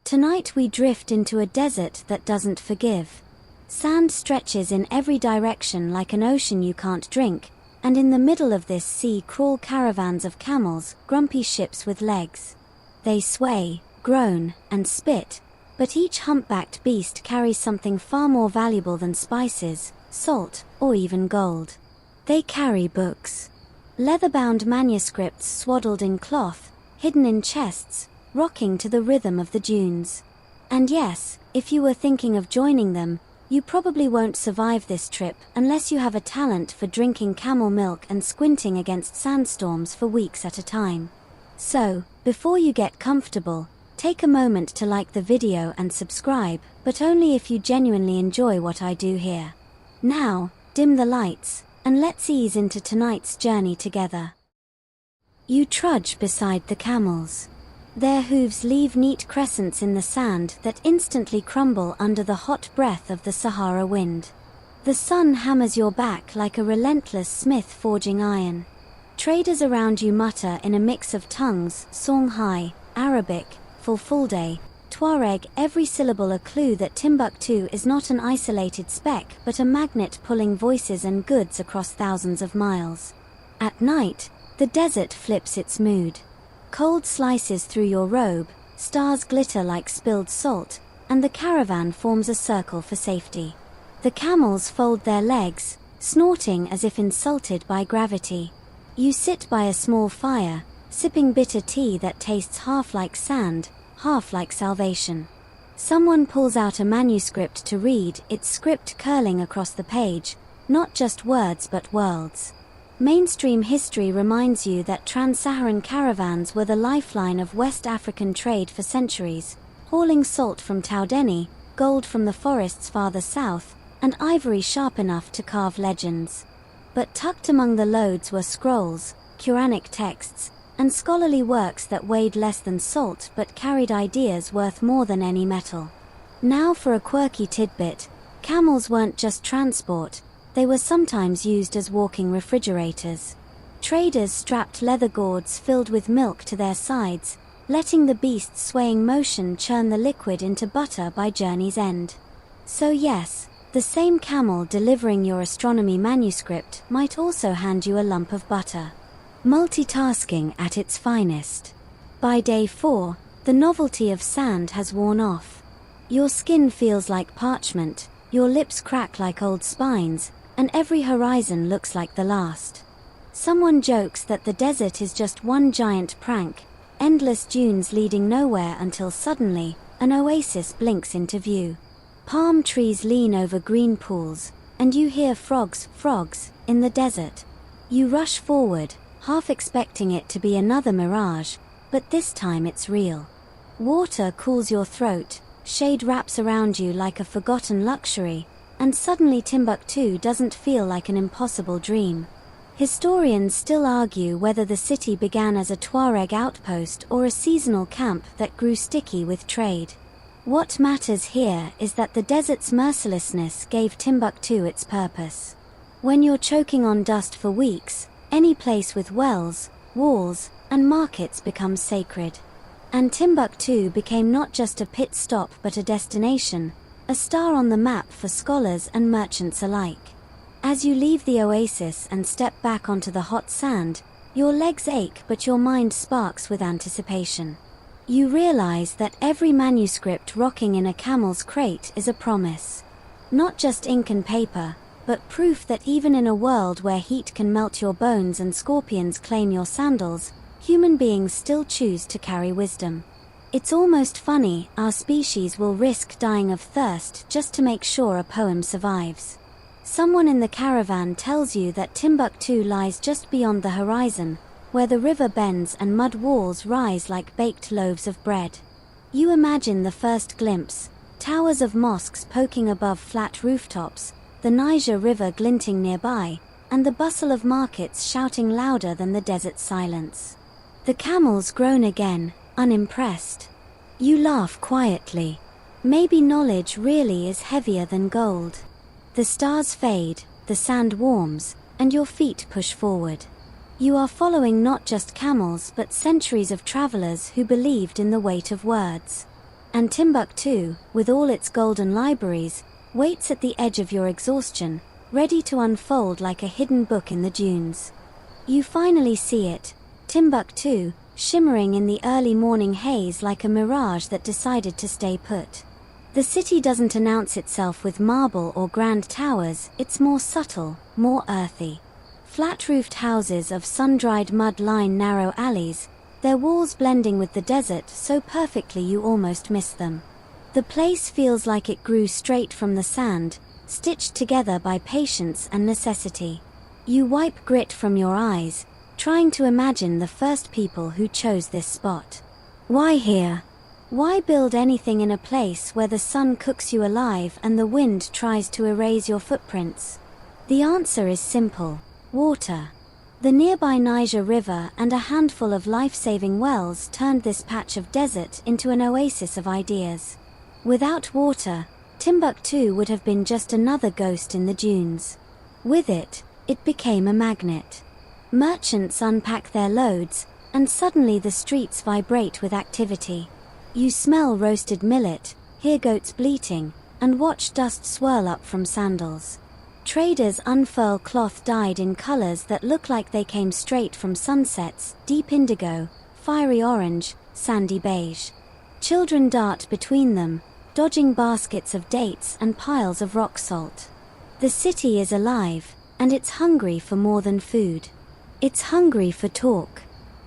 Tonight we drift into a desert that doesn't forgive. Sand stretches in every direction like an ocean you can't drink, and in the middle of this sea crawl caravans of camels, grumpy ships with legs. They sway, groan, and spit, but each humpbacked beast carries something far more valuable than spices, salt, or even gold. They carry books. Leather-bound manuscripts swaddled in cloth, hidden in chests, rocking to the rhythm of the dunes. And yes, if you were thinking of joining them, you probably won't survive this trip unless you have a talent for drinking camel milk and squinting against sandstorms for weeks at a time. So, before you get comfortable, take a moment to like the video and subscribe, but only if you genuinely enjoy what I do here. Now, dim the lights, and let's ease into tonight's journey together. You trudge beside the camels. Their hooves leave neat crescents in the sand that instantly crumble under the hot breath of the Sahara wind. The sun hammers your back like a relentless smith forging iron. Traders around you mutter in a mix of tongues, Songhai, Arabic, Fulfulde, Tuareg, every syllable a clue that Timbuktu is not an isolated speck but a magnet pulling voices and goods across thousands of miles. At night, the desert flips its mood. Cold slices through your robe, stars glitter like spilled salt, and the caravan forms a circle for safety. The camels fold their legs, snorting as if insulted by gravity. You sit by a small fire, sipping bitter tea that tastes half like sand, half like salvation. Someone pulls out a manuscript to read, its script curling across the page, not just words but worlds. Mainstream history reminds you that trans-Saharan caravans were the lifeline of West African trade for centuries, hauling salt from Taudeni, gold from the forests farther south, and ivory sharp enough to carve legends. But tucked among the loads were scrolls, Quranic texts, and scholarly works that weighed less than salt but carried ideas worth more than any metal. Now for a quirky tidbit, camels weren't just transport. They were sometimes used as walking refrigerators. Traders strapped leather gourds filled with milk to their sides, letting the beast's swaying motion churn the liquid into butter by journey's end. So yes, the same camel delivering your astronomy manuscript might also hand you a lump of butter. Multitasking at its finest. By day 4, the novelty of sand has worn off. Your skin feels like parchment, your lips crack like old spines, and every horizon looks like the last. Someone jokes that the desert is just one giant prank, endless dunes leading nowhere until suddenly, an oasis blinks into view. Palm trees lean over green pools, and you hear frogs, in the desert. You rush forward, half expecting it to be another mirage, but this time it's real. Water cools your throat, shade wraps around you like a forgotten luxury, and suddenly Timbuktu doesn't feel like an impossible dream. Historians still argue whether the city began as a Tuareg outpost or a seasonal camp that grew sticky with trade. What matters here is that the desert's mercilessness gave Timbuktu its purpose. When you're choking on dust for weeks, any place with wells, walls, and markets becomes sacred. And Timbuktu became not just a pit stop but a destination, a star on the map for scholars and merchants alike. As you leave the oasis and step back onto the hot sand, your legs ache but your mind sparks with anticipation. You realize that every manuscript rocking in a camel's crate is a promise. Not just ink and paper, but proof that even in a world where heat can melt your bones and scorpions claim your sandals, human beings still choose to carry wisdom. It's almost funny, our species will risk dying of thirst just to make sure a poem survives. Someone in the caravan tells you that Timbuktu lies just beyond the horizon, where the river bends and mud walls rise like baked loaves of bread. You imagine the first glimpse, towers of mosques poking above flat rooftops, the Niger River glinting nearby, and the bustle of markets shouting louder than the desert's silence. The camels groan again, unimpressed. You laugh quietly. Maybe knowledge really is heavier than gold. The stars fade, the sand warms, and your feet push forward. You are following not just camels but centuries of travelers who believed in the weight of words. And Timbuktu, with all its golden libraries, waits at the edge of your exhaustion, ready to unfold like a hidden book in the dunes. You finally see it, Timbuktu, shimmering in the early morning haze like a mirage that decided to stay put. The city doesn't announce itself with marble or grand towers, it's more subtle, more earthy. Flat-roofed houses of sun-dried mud line narrow alleys, their walls blending with the desert so perfectly you almost miss them. The place feels like it grew straight from the sand, stitched together by patience and necessity. You wipe grit from your eyes, trying to imagine the first people who chose this spot. Why here? Why build anything in a place where the sun cooks you alive and the wind tries to erase your footprints? The answer is simple: water. The nearby Niger River and a handful of life-saving wells turned this patch of desert into an oasis of ideas. Without water, Timbuktu would have been just another ghost in the dunes. With it, it became a magnet. Merchants unpack their loads, and suddenly the streets vibrate with activity. You smell roasted millet, hear goats bleating, and watch dust swirl up from sandals. Traders unfurl cloth dyed in colors that look like they came straight from sunsets: deep indigo, fiery orange, sandy beige. Children dart between them, dodging baskets of dates and piles of rock salt. The city is alive, and it's hungry for more than food. It's hungry for talk.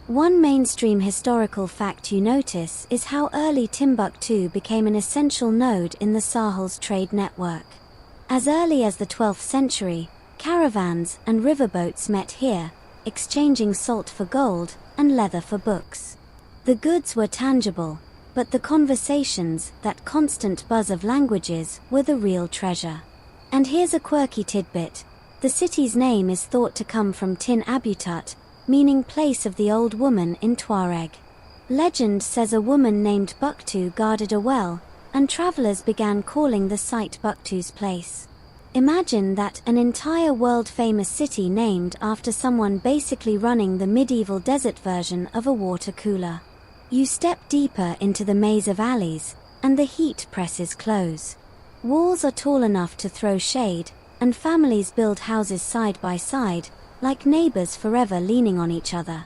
One mainstream historical fact you notice is how early Timbuktu became an essential node in the Sahel's trade network. As early as the 12th century, caravans and riverboats met here, exchanging salt for gold and leather for books. The goods were tangible, but the conversations, that constant buzz of languages, were the real treasure. And here's a quirky tidbit: the city's name is thought to come from Tin Abutut, meaning place of the old woman in Tuareg. Legend says a woman named Buktu guarded a well, and travelers began calling the site Buktu's place. Imagine that, an entire world-famous city named after someone basically running the medieval desert version of a water cooler. You step deeper into the maze of alleys, and the heat presses close. Walls are tall enough to throw shade, and families build houses side by side, like neighbors forever leaning on each other.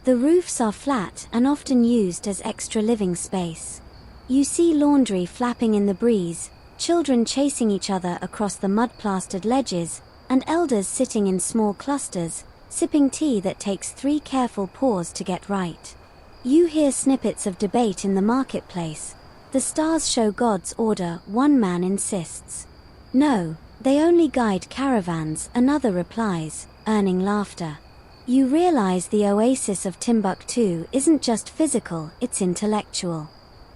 The roofs are flat and often used as extra living space. You see laundry flapping in the breeze, children chasing each other across the mud-plastered ledges, and elders sitting in small clusters, sipping tea that takes 3 careful pours to get right. You hear snippets of debate in the marketplace. The stars show God's order, one man insists. No, they only guide caravans, another replies, earning laughter. You realize the oasis of Timbuktu isn't just physical, it's intellectual.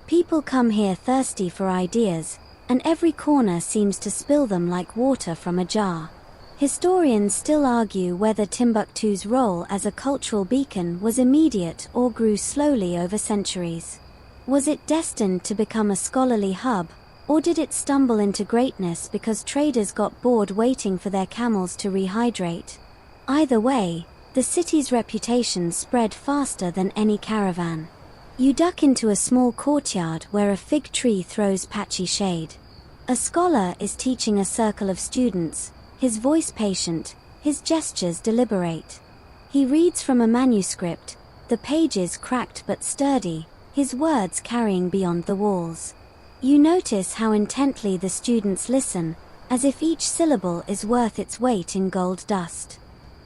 People come here thirsty for ideas, and every corner seems to spill them like water from a jar. Historians still argue whether Timbuktu's role as a cultural beacon was immediate or grew slowly over centuries. Was it destined to become a scholarly hub, or did it stumble into greatness because traders got bored waiting for their camels to rehydrate? Either way, the city's reputation spread faster than any caravan. You duck into a small courtyard where a fig tree throws patchy shade. A scholar is teaching a circle of students, his voice patient, his gestures deliberate. He reads from a manuscript, the pages cracked but sturdy, his words carrying beyond the walls. You notice how intently the students listen, as if each syllable is worth its weight in gold dust.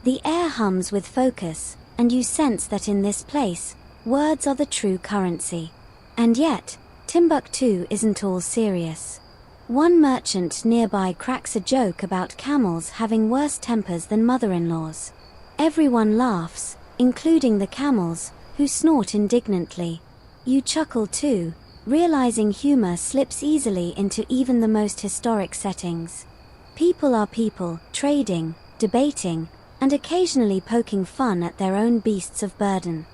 The air hums with focus, and you sense that in this place, words are the true currency. And yet, Timbuktu isn't all serious. One merchant nearby cracks a joke about camels having worse tempers than mother-in-laws. Everyone laughs, including the camels, who snort indignantly. You chuckle too, realizing humor slips easily into even the most historic settings. People are people, trading, debating, and occasionally poking fun at their own beasts of burden.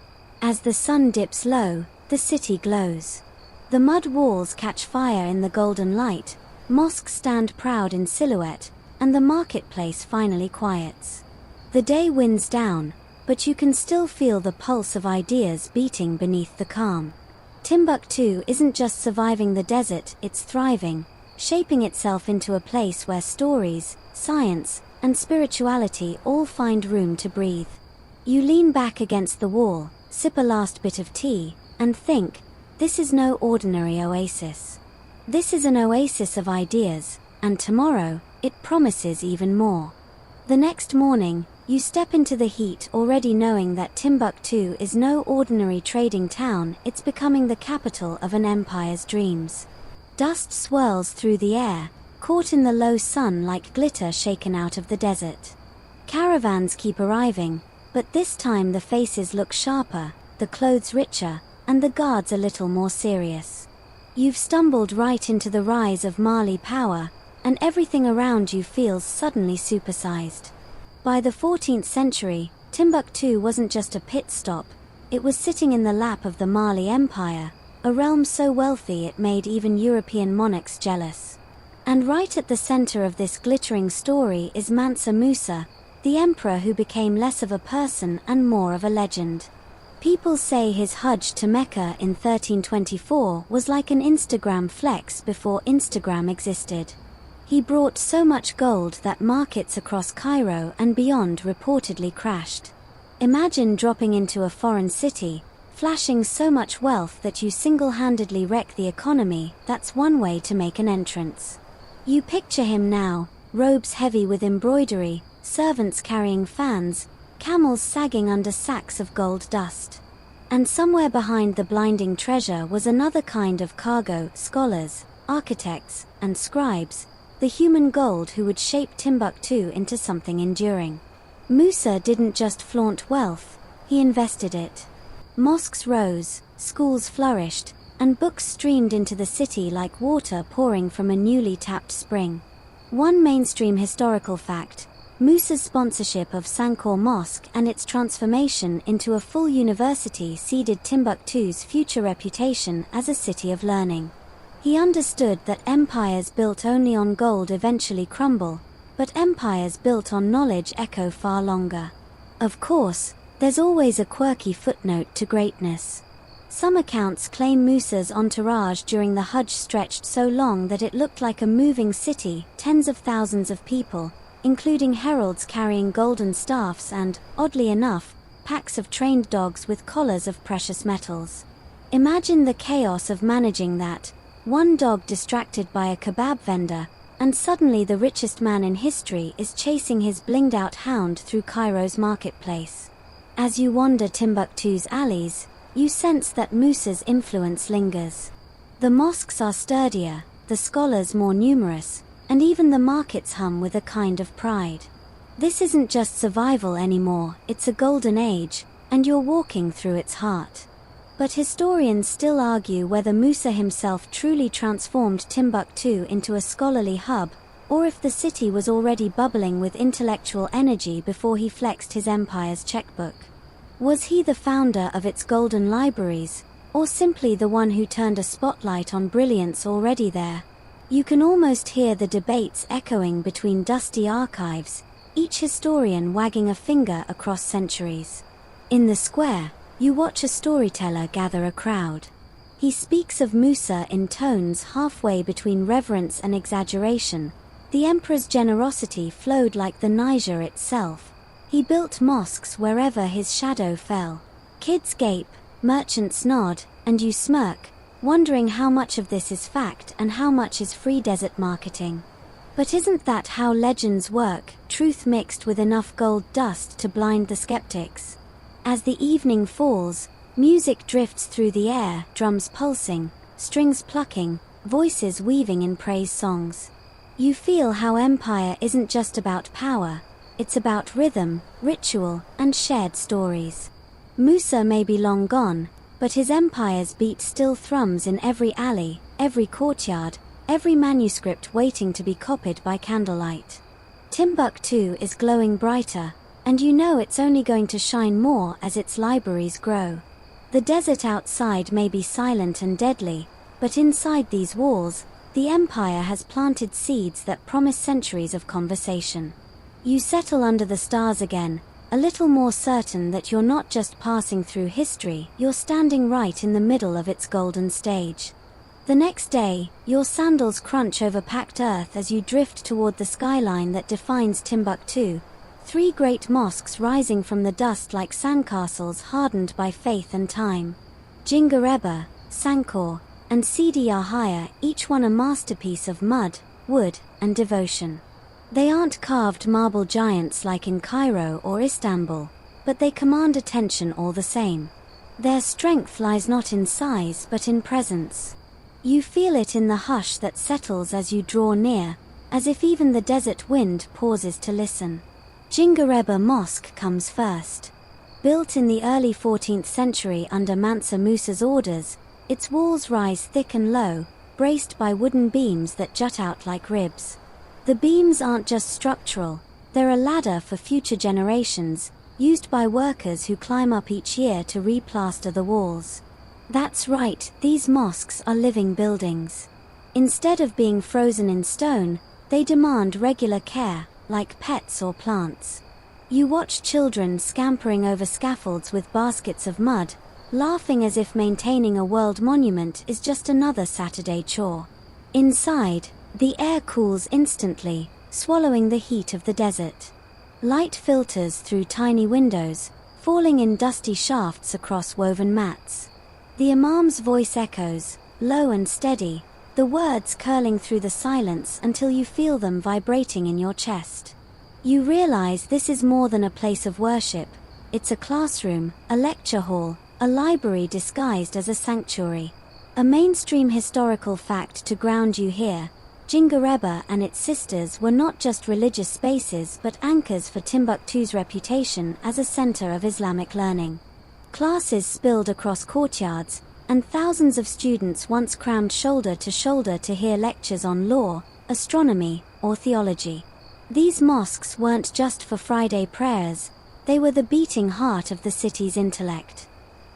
As the sun dips low, the city glows. The mud walls catch fire in the golden light, mosques stand proud in silhouette, and the marketplace finally quiets. The day winds down, but you can still feel the pulse of ideas beating beneath the calm. Timbuktu isn't just surviving the desert, it's thriving, shaping itself into a place where stories, science, and spirituality all find room to breathe. You lean back against the wall, sip a last bit of tea, and think, this is no ordinary oasis. This is an oasis of ideas, and tomorrow, it promises even more. The next morning, you step into the heat already knowing that Timbuktu is no ordinary trading town, it's becoming the capital of an empire's dreams. Dust swirls through the air, caught in the low sun like glitter shaken out of the desert. Caravans keep arriving, but this time the faces look sharper, the clothes richer, and the guards a little more serious. You've stumbled right into the rise of Mali power, and everything around you feels suddenly supersized. By the 14th century, Timbuktu wasn't just a pit stop, it was sitting in the lap of the Mali Empire, a realm so wealthy it made even European monarchs jealous. And right at the center of this glittering story is Mansa Musa, the emperor who became less of a person and more of a legend. People say his Hajj to Mecca in 1324 was like an Instagram flex before Instagram existed. He brought so much gold that markets across Cairo and beyond reportedly crashed. Imagine dropping into a foreign city, flashing so much wealth that you single-handedly wreck the economy. That's one way to make an entrance. You picture him now, robes heavy with embroidery, servants carrying fans, camels sagging under sacks of gold dust. And somewhere behind the blinding treasure was another kind of cargo, scholars, architects, and scribes, the human gold who would shape Timbuktu into something enduring. Musa didn't just flaunt wealth, he invested it. Mosques rose, schools flourished, and books streamed into the city like water pouring from a newly tapped spring. One mainstream historical fact: Musa's sponsorship of Sankor Mosque and its transformation into a full university seeded Timbuktu's future reputation as a city of learning. He understood that empires built only on gold eventually crumble, but empires built on knowledge echo far longer. Of course, there's always a quirky footnote to greatness. Some accounts claim Musa's entourage during the Hajj stretched so long that it looked like a moving city, tens of thousands of people, including heralds carrying golden staffs and, oddly enough, packs of trained dogs with collars of precious metals. Imagine the chaos of managing that. One dog distracted by a kebab vendor, and suddenly the richest man in history is chasing his blinged-out hound through Cairo's marketplace. As you wander Timbuktu's alleys, you sense that Musa's influence lingers. The mosques are sturdier, the scholars more numerous, and even the markets hum with a kind of pride. This isn't just survival anymore, it's a golden age, and you're walking through its heart. But historians still argue whether Musa himself truly transformed Timbuktu into a scholarly hub, or if the city was already bubbling with intellectual energy before he flexed his empire's checkbook. Was he the founder of its golden libraries, or simply the one who turned a spotlight on brilliance already there? You can almost hear the debates echoing between dusty archives, each historian wagging a finger across centuries. In the square, you watch a storyteller gather a crowd. He speaks of Musa in tones halfway between reverence and exaggeration. The emperor's generosity flowed like the Niger itself. He built mosques wherever his shadow fell. Kids gape, merchants nod, and you smirk, wondering how much of this is fact and how much is free desert marketing. But isn't that how legends work, truth mixed with enough gold dust to blind the skeptics? As the evening falls, music drifts through the air, drums pulsing, strings plucking, voices weaving in praise songs. You feel how empire isn't just about power, it's about rhythm, ritual, and shared stories. Musa may be long gone, but his empire's beat still thrums in every alley, every courtyard, every manuscript waiting to be copied by candlelight. Timbuktu is glowing brighter, and you know it's only going to shine more as its libraries grow. The desert outside may be silent and deadly, but inside these walls, the empire has planted seeds that promise centuries of conversation. You settle under the stars again, a little more certain that you're not just passing through history, you're standing right in the middle of its golden stage. The next day, your sandals crunch over packed earth as you drift toward the skyline that defines Timbuktu, 3 great mosques rising from the dust like sandcastles hardened by faith and time. Jingareba, Sankor, and Sidi Yahya, each one a masterpiece of mud, wood, and devotion. They aren't carved marble giants like in Cairo or Istanbul, but they command attention all the same. Their strength lies not in size but in presence. You feel it in the hush that settles as you draw near, as if even the desert wind pauses to listen. Jingareba Mosque comes first. Built in the early 14th century under Mansa Musa's orders, its walls rise thick and low, braced by wooden beams that jut out like ribs. The beams aren't just structural, they're a ladder for future generations, used by workers who climb up each year to replaster the walls. That's right, these mosques are living buildings. Instead of being frozen in stone, they demand regular care, like pets or plants. You watch children scampering over scaffolds with baskets of mud, laughing as if maintaining a world monument is just another Saturday chore. Inside, the air cools instantly, swallowing the heat of the desert. Light filters through tiny windows, falling in dusty shafts across woven mats. The imam's voice echoes, low and steady, the words curling through the silence until you feel them vibrating in your chest. You realize this is more than a place of worship. It's a classroom, a lecture hall, a library disguised as a sanctuary. A mainstream historical fact to ground you here: Jingareba and its sisters were not just religious spaces but anchors for Timbuktu's reputation as a center of Islamic learning. Classes spilled across courtyards, and thousands of students once crammed shoulder to shoulder to hear lectures on law, astronomy, or theology. These mosques weren't just for Friday prayers, they were the beating heart of the city's intellect.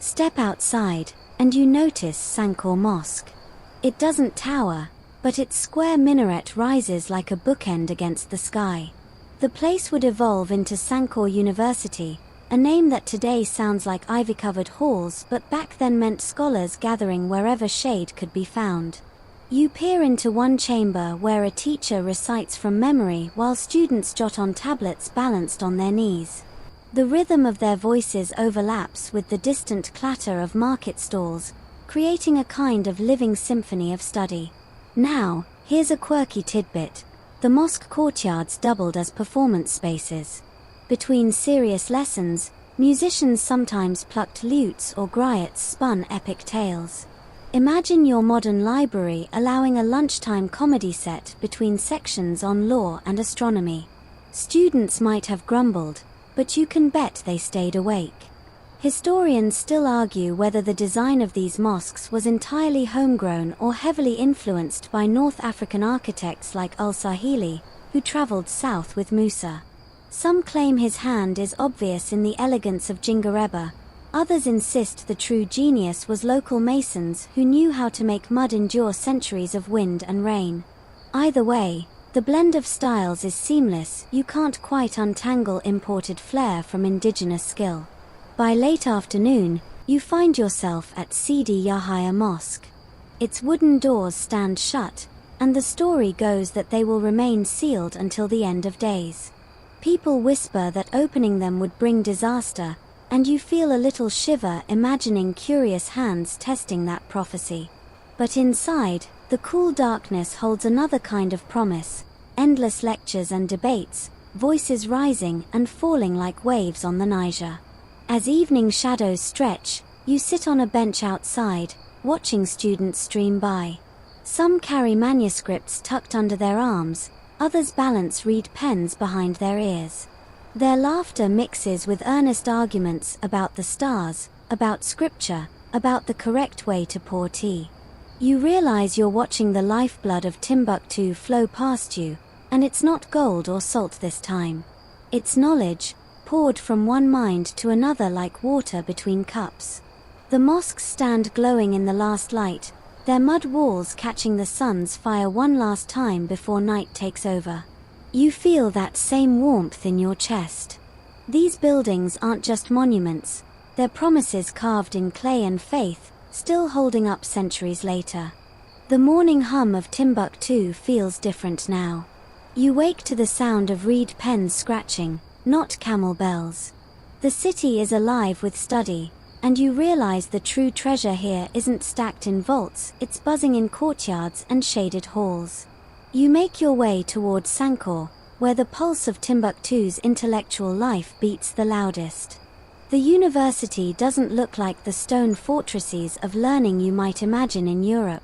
Step outside, and you notice Sankor Mosque. It doesn't tower, but its square minaret rises like a bookend against the sky. The place would evolve into Sankor University, a name that today sounds like ivy-covered halls but back then meant scholars gathering wherever shade could be found. You peer into one chamber where a teacher recites from memory while students jot on tablets balanced on their knees. The rhythm of their voices overlaps with the distant clatter of market stalls, creating a kind of living symphony of study. Now, here's a quirky tidbit. The mosque courtyards doubled as performance spaces. Between serious lessons, musicians sometimes plucked lutes or griots spun epic tales. Imagine your modern library allowing a lunchtime comedy set between sections on law and astronomy. Students might have grumbled, but you can bet they stayed awake. Historians still argue whether the design of these mosques was entirely homegrown or heavily influenced by North African architects like al-Sahili, who traveled south with Musa. Some claim his hand is obvious in the elegance of Jingareba, others insist the true genius was local masons who knew how to make mud endure centuries of wind and rain. Either way, the blend of styles is seamless, you can't quite untangle imported flair from indigenous skill. By late afternoon, you find yourself at Sidi Yahya Mosque. Its wooden doors stand shut, and the story goes that they will remain sealed until the end of days. People whisper that opening them would bring disaster, and you feel a little shiver imagining curious hands testing that prophecy. But inside, the cool darkness holds another kind of promise: endless lectures and debates, voices rising and falling like waves on the Niger. As evening shadows stretch, you sit on a bench outside, watching students stream by. Some carry manuscripts tucked under their arms, others balance reed pens behind their ears. Their laughter mixes with earnest arguments about the stars, about scripture, about the correct way to pour tea. You realize you're watching the lifeblood of Timbuktu flow past you, and it's not gold or salt this time. It's knowledge, poured from one mind to another like water between cups. The mosques stand glowing in the last light, their mud walls catching the sun's fire one last time before night takes over. You feel that same warmth in your chest. These buildings aren't just monuments, they're promises carved in clay and faith, still holding up centuries later. The morning hum of Timbuktu feels different now. You wake to the sound of reed pens scratching, not camel bells. The city is alive with study, and you realize the true treasure here isn't stacked in vaults, it's buzzing in courtyards and shaded halls. You make your way towards Sankor, where the pulse of Timbuktu's intellectual life beats the loudest. The university doesn't look like the stone fortresses of learning you might imagine in Europe.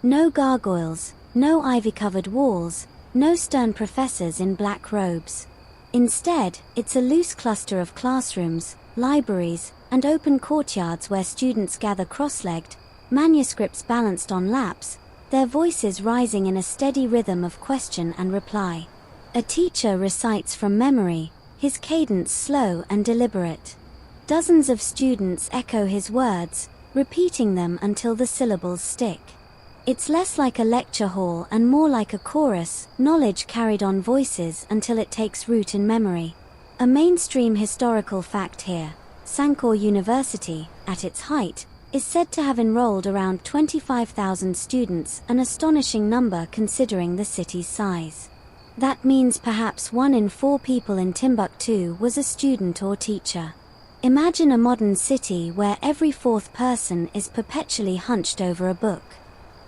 No gargoyles, no ivy-covered walls, no stern professors in black robes. Instead, it's a loose cluster of classrooms, libraries, and open courtyards where students gather cross-legged, manuscripts balanced on laps, their voices rising in a steady rhythm of question and reply. A teacher recites from memory, his cadence slow and deliberate. Dozens of students echo his words, repeating them until the syllables stick. It's less like a lecture hall and more like a chorus, knowledge carried on voices until it takes root in memory. A mainstream historical fact here, Sankor University, at its height, is said to have enrolled around 25,000 students, an astonishing number considering the city's size. That means perhaps 1 in 4 people in Timbuktu was a student or teacher. Imagine a modern city where every 4th person is perpetually hunched over a book.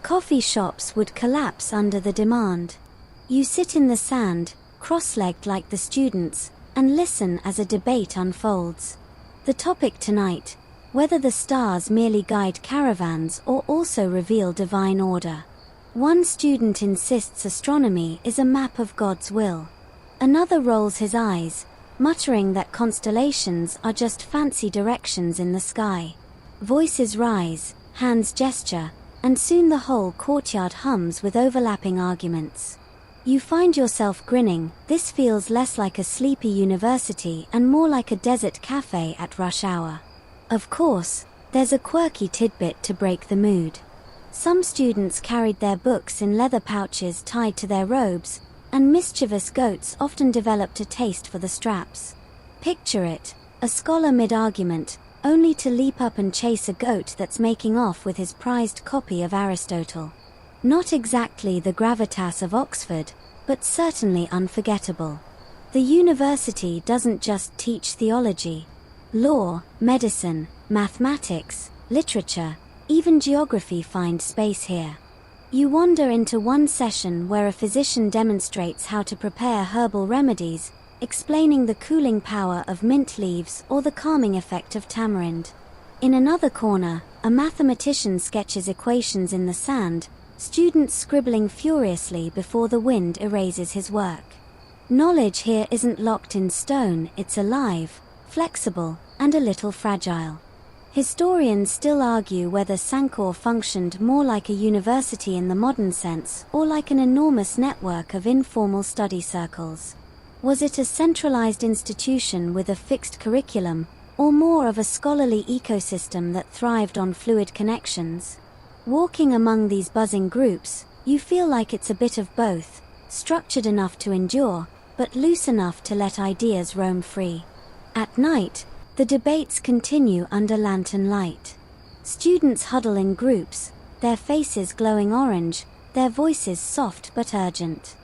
Coffee shops would collapse under the demand. You sit in the sand, cross-legged like the students, and listen as a debate unfolds. The topic tonight, whether the stars merely guide caravans or also reveal divine order. One student insists astronomy is a map of God's will. Another rolls his eyes, muttering that constellations are just fancy directions in the sky. Voices rise, hands gesture, and soon the whole courtyard hums with overlapping arguments. You find yourself grinning. This feels less like a sleepy university and more like a desert cafe at rush hour. Of course, there's a quirky tidbit to break the mood. Some students carried their books in leather pouches tied to their robes, and mischievous goats often developed a taste for the straps. Picture it, a scholar mid-argument, only to leap up and chase a goat that's making off with his prized copy of Aristotle. Not exactly the gravitas of Oxford, but certainly unforgettable. The university doesn't just teach theology. Law, medicine, mathematics, literature, even geography find space here. You wander into one session where a physician demonstrates how to prepare herbal remedies, explaining the cooling power of mint leaves or the calming effect of tamarind. In another corner, a mathematician sketches equations in the sand, students scribbling furiously before the wind erases his work. Knowledge here isn't locked in stone, it's alive, flexible, and a little fragile. Historians still argue whether Sankor functioned more like a university in the modern sense or like an enormous network of informal study circles. Was it a centralized institution with a fixed curriculum, or more of a scholarly ecosystem that thrived on fluid connections? Walking among these buzzing groups, you feel like it's a bit of both, structured enough to endure, but loose enough to let ideas roam free. At night, the debates continue under lantern light. Students huddle in groups, their faces glowing orange, their voices soft but urgent.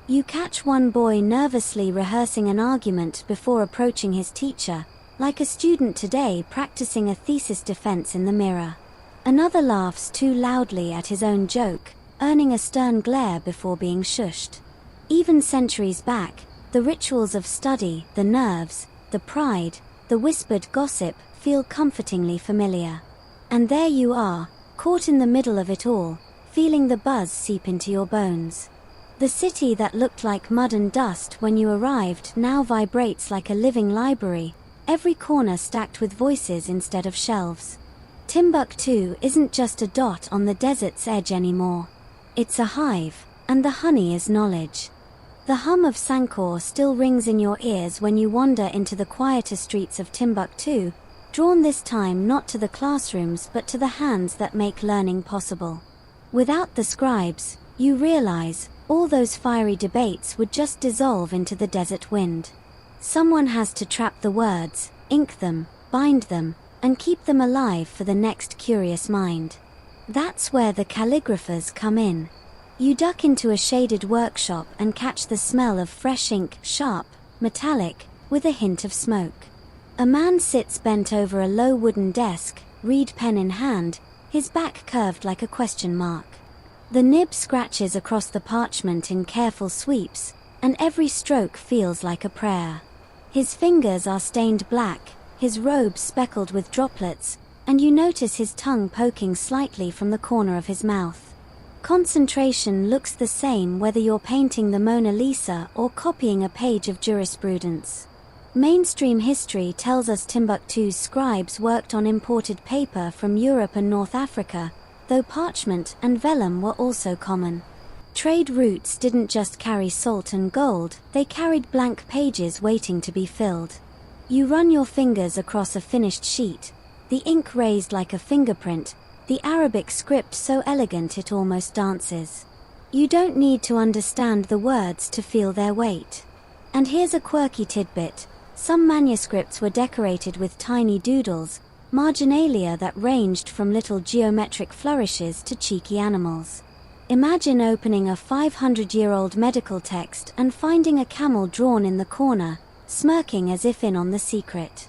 You catch one boy nervously rehearsing an argument before approaching his teacher, like a student today practicing a thesis defense in the mirror. Another laughs too loudly at his own joke, earning a stern glare before being shushed. Even centuries back, the rituals of study, the nerves, the pride, the whispered gossip feel comfortingly familiar. And there you are, caught in the middle of it all, feeling the buzz seep into your bones. The city that looked like mud and dust when you arrived now vibrates like a living library, every corner stacked with voices instead of shelves. Timbuktu isn't just a dot on the desert's edge anymore. It's a hive, and the honey is knowledge. The hum of Sankor still rings in your ears when you wander into the quieter streets of Timbuktu, drawn this time not to the classrooms but to the hands that make learning possible. Without the scribes, you realize, all those fiery debates would just dissolve into the desert wind. Someone has to trap the words, ink them, bind them, and keep them alive for the next curious mind. That's where the calligraphers come in. You duck into a shaded workshop and catch the smell of fresh ink, sharp, metallic, with a hint of smoke. A man sits bent over a low wooden desk, reed pen in hand, his back curved like a question mark. The nib scratches across the parchment in careful sweeps, and every stroke feels like a prayer. His fingers are stained black, his robe speckled with droplets, and you notice his tongue poking slightly from the corner of his mouth. Concentration looks the same whether you're painting the Mona Lisa or copying a page of jurisprudence. Mainstream history tells us Timbuktu's scribes worked on imported paper from Europe and North Africa, though parchment and vellum were also common. Trade routes didn't just carry salt and gold, they carried blank pages waiting to be filled. You run your fingers across a finished sheet, the ink raised like a fingerprint, the Arabic script so elegant it almost dances. You don't need to understand the words to feel their weight. And here's a quirky tidbit. Some manuscripts were decorated with tiny doodles, marginalia that ranged from little geometric flourishes to cheeky animals. Imagine opening a 500-year-old medical text and finding a camel drawn in the corner, smirking as if in on the secret.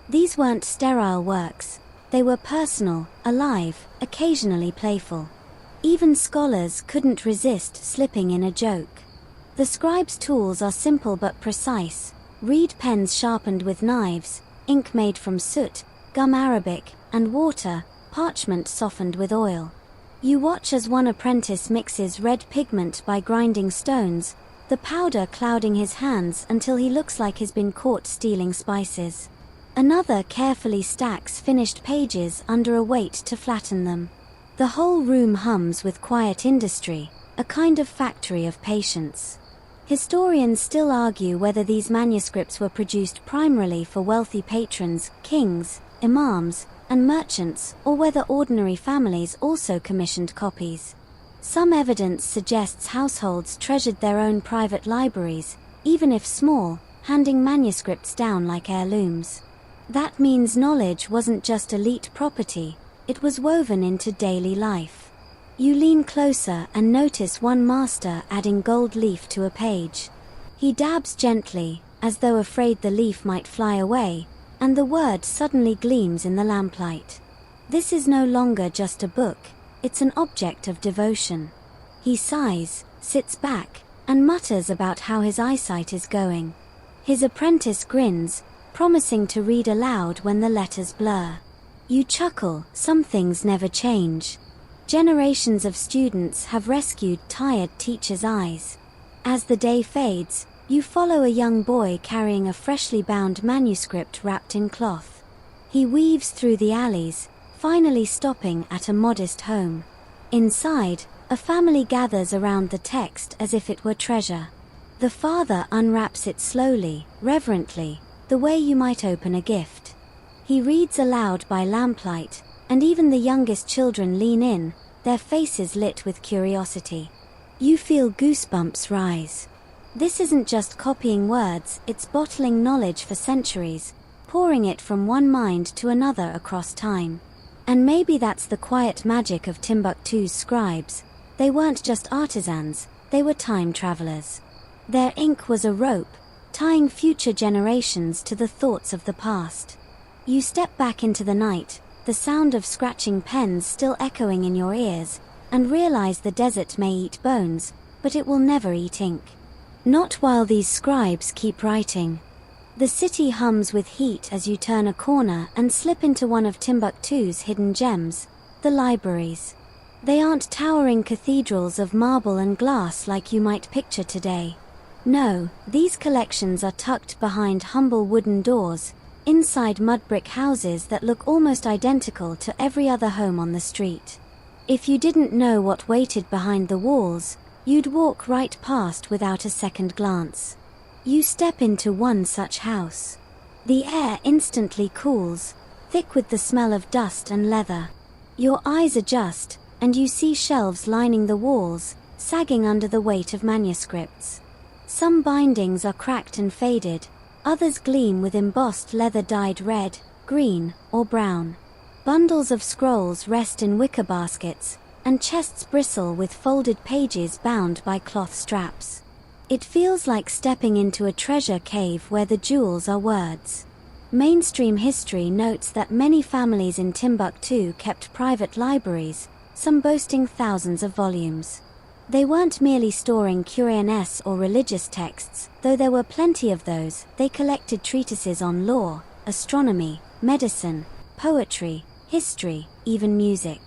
These weren't sterile works. They were personal, alive, occasionally playful. Even scholars couldn't resist slipping in a joke. The scribe's tools are simple but precise: reed pens sharpened with knives, ink made from soot, gum arabic, and water, parchment softened with oil. You watch as one apprentice mixes red pigment by grinding stones, the powder clouding his hands until he looks like he's been caught stealing spices. Another carefully stacks finished pages under a weight to flatten them. The whole room hums with quiet industry, a kind of factory of patience. Historians still argue whether these manuscripts were produced primarily for wealthy patrons, kings, imams, and merchants, or whether ordinary families also commissioned copies. Some evidence suggests households treasured their own private libraries, even if small, handing manuscripts down like heirlooms. That means knowledge wasn't just elite property, it was woven into daily life. You lean closer and notice one master adding gold leaf to a page. He dabs gently, as though afraid the leaf might fly away, and the word suddenly gleams in the lamplight. This is no longer just a book, it's an object of devotion. He sighs, sits back, and mutters about how his eyesight is going. His apprentice grins, promising to read aloud when the letters blur. You chuckle, some things never change. Generations of students have rescued tired teachers' eyes. As the day fades, you follow a young boy carrying a freshly bound manuscript wrapped in cloth. He weaves through the alleys, finally stopping at a modest home. Inside, a family gathers around the text as if it were treasure. The father unwraps it slowly, reverently, the way you might open a gift. He reads aloud by lamplight, and even the youngest children lean in, their faces lit with curiosity. You feel goosebumps rise. This isn't just copying words, it's bottling knowledge for centuries, pouring it from one mind to another across time. And maybe that's the quiet magic of Timbuktu's scribes. They weren't just artisans, they were time travelers. Their ink was a rope, tying future generations to the thoughts of the past. You step back into the night, the sound of scratching pens still echoing in your ears, and realize the desert may eat bones, but it will never eat ink. Not while these scribes keep writing. The city hums with heat as you turn a corner and slip into one of Timbuktu's hidden gems, the libraries. They aren't towering cathedrals of marble and glass like you might picture today. No, these collections are tucked behind humble wooden doors, inside mud brick houses that look almost identical to every other home on the street. If you didn't know what waited behind the walls, you'd walk right past without a second glance. You step into one such house. The air instantly cools, thick with the smell of dust and leather. Your eyes adjust, and you see shelves lining the walls, sagging under the weight of manuscripts. Some bindings are cracked and faded, Others gleam with embossed leather dyed red, green, or brown. Bundles of scrolls rest in wicker baskets, and chests bristle with folded pages bound by cloth straps. It feels like stepping into a treasure cave where the jewels are words. Mainstream history notes that many families in Timbuktu kept private libraries, some boasting thousands of volumes. They weren't merely storing Qur'an or religious texts, though there were plenty of those. They collected treatises on law, astronomy, medicine, poetry, history, even music.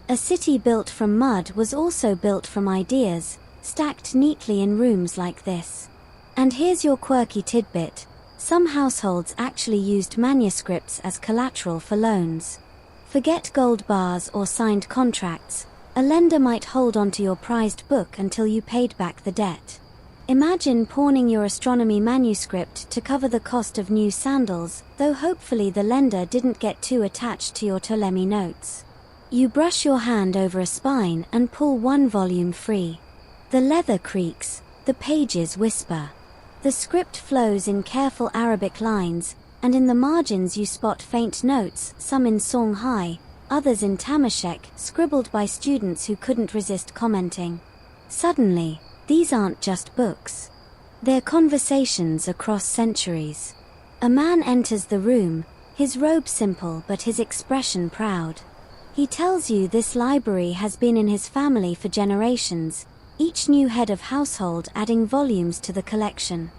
A city built from mud was also built from ideas, stacked neatly in rooms like this. And here's your quirky tidbit: some households actually used manuscripts as collateral for loans. Forget gold bars or signed contracts. A lender might hold onto your prized book until you paid back the debt. Imagine pawning your astronomy manuscript to cover the cost of new sandals, though hopefully the lender didn't get too attached to your Ptolemy notes. You brush your hand over a spine and pull one volume free. The leather creaks, the pages whisper. The script flows in careful Arabic lines, and in the margins you spot faint notes, some in Songhai, others in Tamashek, scribbled by students who couldn't resist commenting. Suddenly, these aren't just books. They're conversations across centuries. A man enters the room, his robe simple but his expression proud. He tells you this library has been in his family for generations, each new head of household adding volumes to the collection.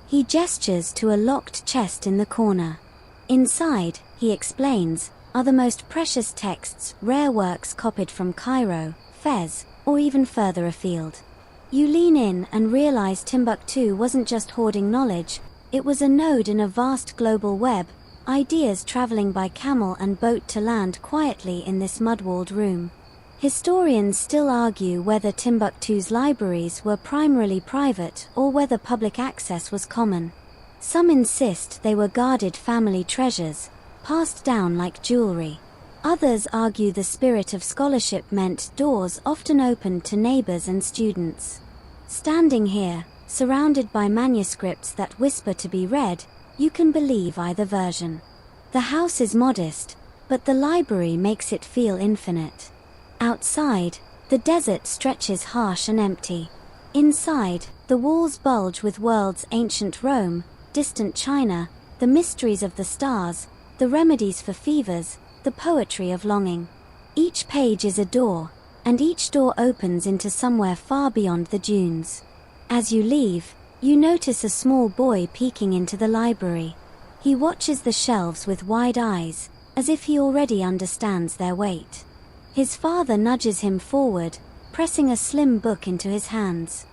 He gestures to a locked chest in the corner. Inside, he explains, are the most precious texts, rare works copied from Cairo, Fez, or even further afield. You lean in and realize Timbuktu wasn't just hoarding knowledge, it was a node in a vast global web, ideas traveling by camel and boat to land quietly in this mud-walled room. Historians still argue whether Timbuktu's libraries were primarily private or whether public access was common. Some insist they were guarded family treasures, passed down like jewelry. Others argue the spirit of scholarship meant doors often opened to neighbors and students. Standing here, surrounded by manuscripts that whisper to be read, you can believe either version. The house is modest, but the library makes it feel infinite. Outside, the desert stretches harsh and empty. Inside, the walls bulge with worlds ancient Rome, distant China, the mysteries of the stars, the remedies for fevers, the poetry of longing. Each page is a door, and each door opens into somewhere far beyond the dunes. As you leave, you notice a small boy peeking into the library. He watches the shelves with wide eyes, as if he already understands their weight. His father nudges him forward, pressing a slim book into his hands.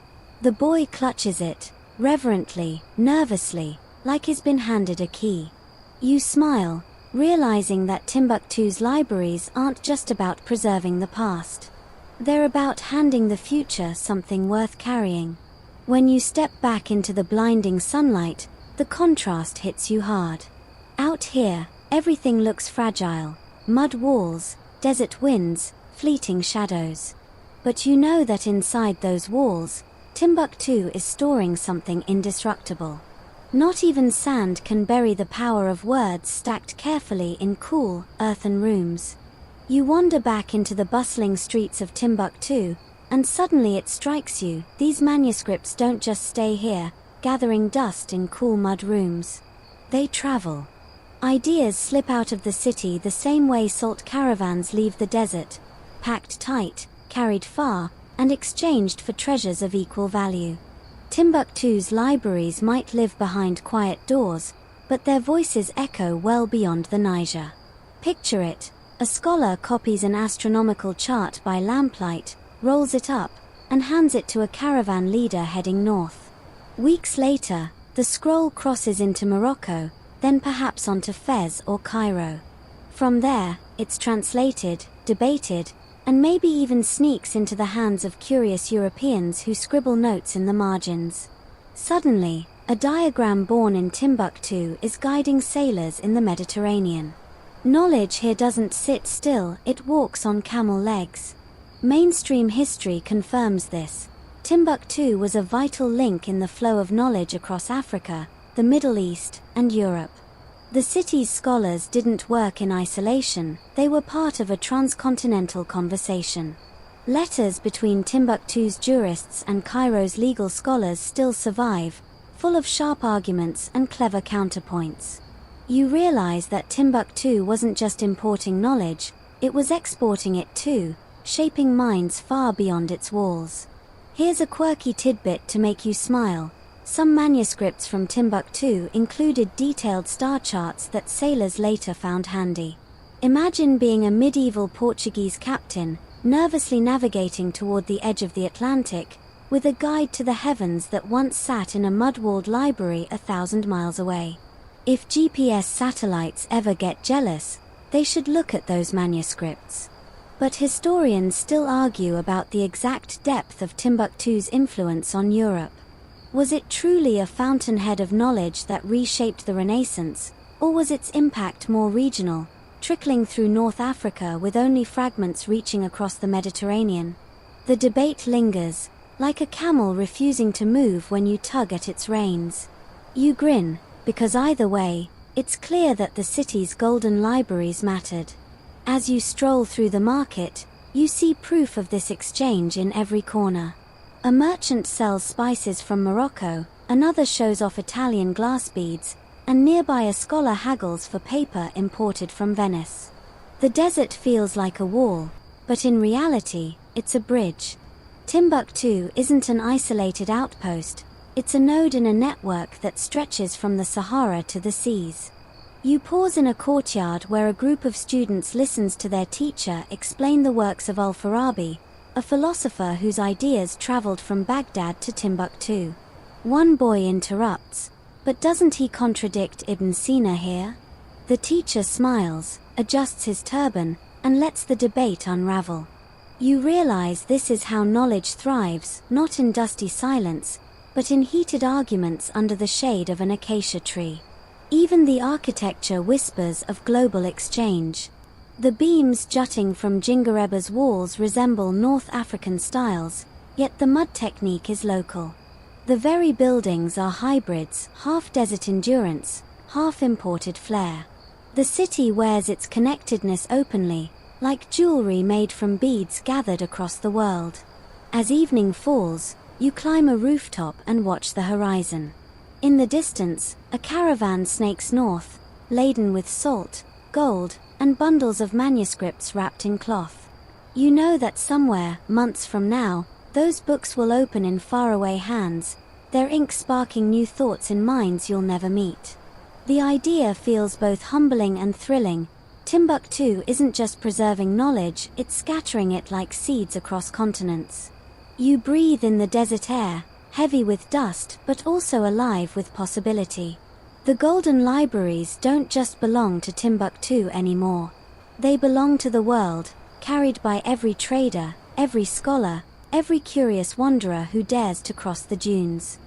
The boy clutches it, reverently, nervously, like he's been handed a key. You smile, realizing that Timbuktu's libraries aren't just about preserving the past. They're about handing the future something worth carrying. When you step back into the blinding sunlight, the contrast hits you hard. Out here, everything looks fragile: mud walls, desert winds, fleeting shadows. But you know that inside those walls, Timbuktu is storing something indestructible. Not even sand can bury the power of words stacked carefully in cool, earthen rooms. You wander back into the bustling streets of Timbuktu, and suddenly it strikes you, these manuscripts don't just stay here, gathering dust in cool mud rooms. They travel. Ideas slip out of the city the same way salt caravans leave the desert, packed tight, carried far, and exchanged for treasures of equal value. Timbuktu's libraries might live behind quiet doors, but their voices echo well beyond the Niger. Picture it: a scholar copies an astronomical chart by lamplight, rolls it up, and hands it to a caravan leader heading north. Weeks later, the scroll crosses into Morocco, then perhaps onto Fez or Cairo. From there, it's translated, debated, and maybe even sneaks into the hands of curious Europeans who scribble notes in the margins. Suddenly, a diagram born in Timbuktu is guiding sailors in the Mediterranean. Knowledge here doesn't sit still, it walks on camel legs. Mainstream history confirms this. Timbuktu was a vital link in the flow of knowledge across Africa, the Middle East, and Europe. The city's scholars didn't work in isolation, they were part of a transcontinental conversation. Letters between Timbuktu's jurists and Cairo's legal scholars still survive, full of sharp arguments and clever counterpoints. You realize that Timbuktu wasn't just importing knowledge, it was exporting it too, shaping minds far beyond its walls. Here's a quirky tidbit to make you smile. Some manuscripts from Timbuktu included detailed star charts that sailors later found handy. Imagine being a medieval Portuguese captain, nervously navigating toward the edge of the Atlantic, with a guide to the heavens that once sat in a mud-walled library 1,000 miles away. If GPS satellites ever get jealous, they should look at those manuscripts. But historians still argue about the exact depth of Timbuktu's influence on Europe. Was it truly a fountainhead of knowledge that reshaped the Renaissance, or was its impact more regional, trickling through North Africa with only fragments reaching across the Mediterranean? The debate lingers, like a camel refusing to move when you tug at its reins. You grin, because either way, it's clear that the city's golden libraries mattered. As you stroll through the market, you see proof of this exchange in every corner. A merchant sells spices from Morocco, another shows off Italian glass beads, and nearby a scholar haggles for paper imported from Venice. The desert feels like a wall, but in reality, it's a bridge. Timbuktu isn't an isolated outpost, it's a node in a network that stretches from the Sahara to the seas. You pause in a courtyard where a group of students listens to their teacher explain the works of Al-Farabi, a philosopher whose ideas traveled from Baghdad to Timbuktu. One boy interrupts, but doesn't he contradict Ibn Sina here? The teacher smiles, adjusts his turban, and lets the debate unravel. You realize this is how knowledge thrives, not in dusty silence, but in heated arguments under the shade of an acacia tree. Even the architecture whispers of global exchange. The beams jutting from Jingareba's walls resemble North African styles, yet the mud technique is local. The very buildings are hybrids, half desert endurance, half imported flair. The city wears its connectedness openly, like jewelry made from beads gathered across the world. As evening falls, you climb a rooftop and watch the horizon. In the distance, a caravan snakes north, laden with salt, gold, and bundles of manuscripts wrapped in cloth. You know that somewhere, months from now, those books will open in faraway hands, their ink sparking new thoughts in minds you'll never meet. The idea feels both humbling and thrilling. Timbuktu isn't just preserving knowledge, it's scattering it like seeds across continents. You breathe in the desert air, heavy with dust but also alive with possibility. The golden libraries don't just belong to Timbuktu anymore. They belong to the world, carried by every trader, every scholar, every curious wanderer who dares to cross the dunes.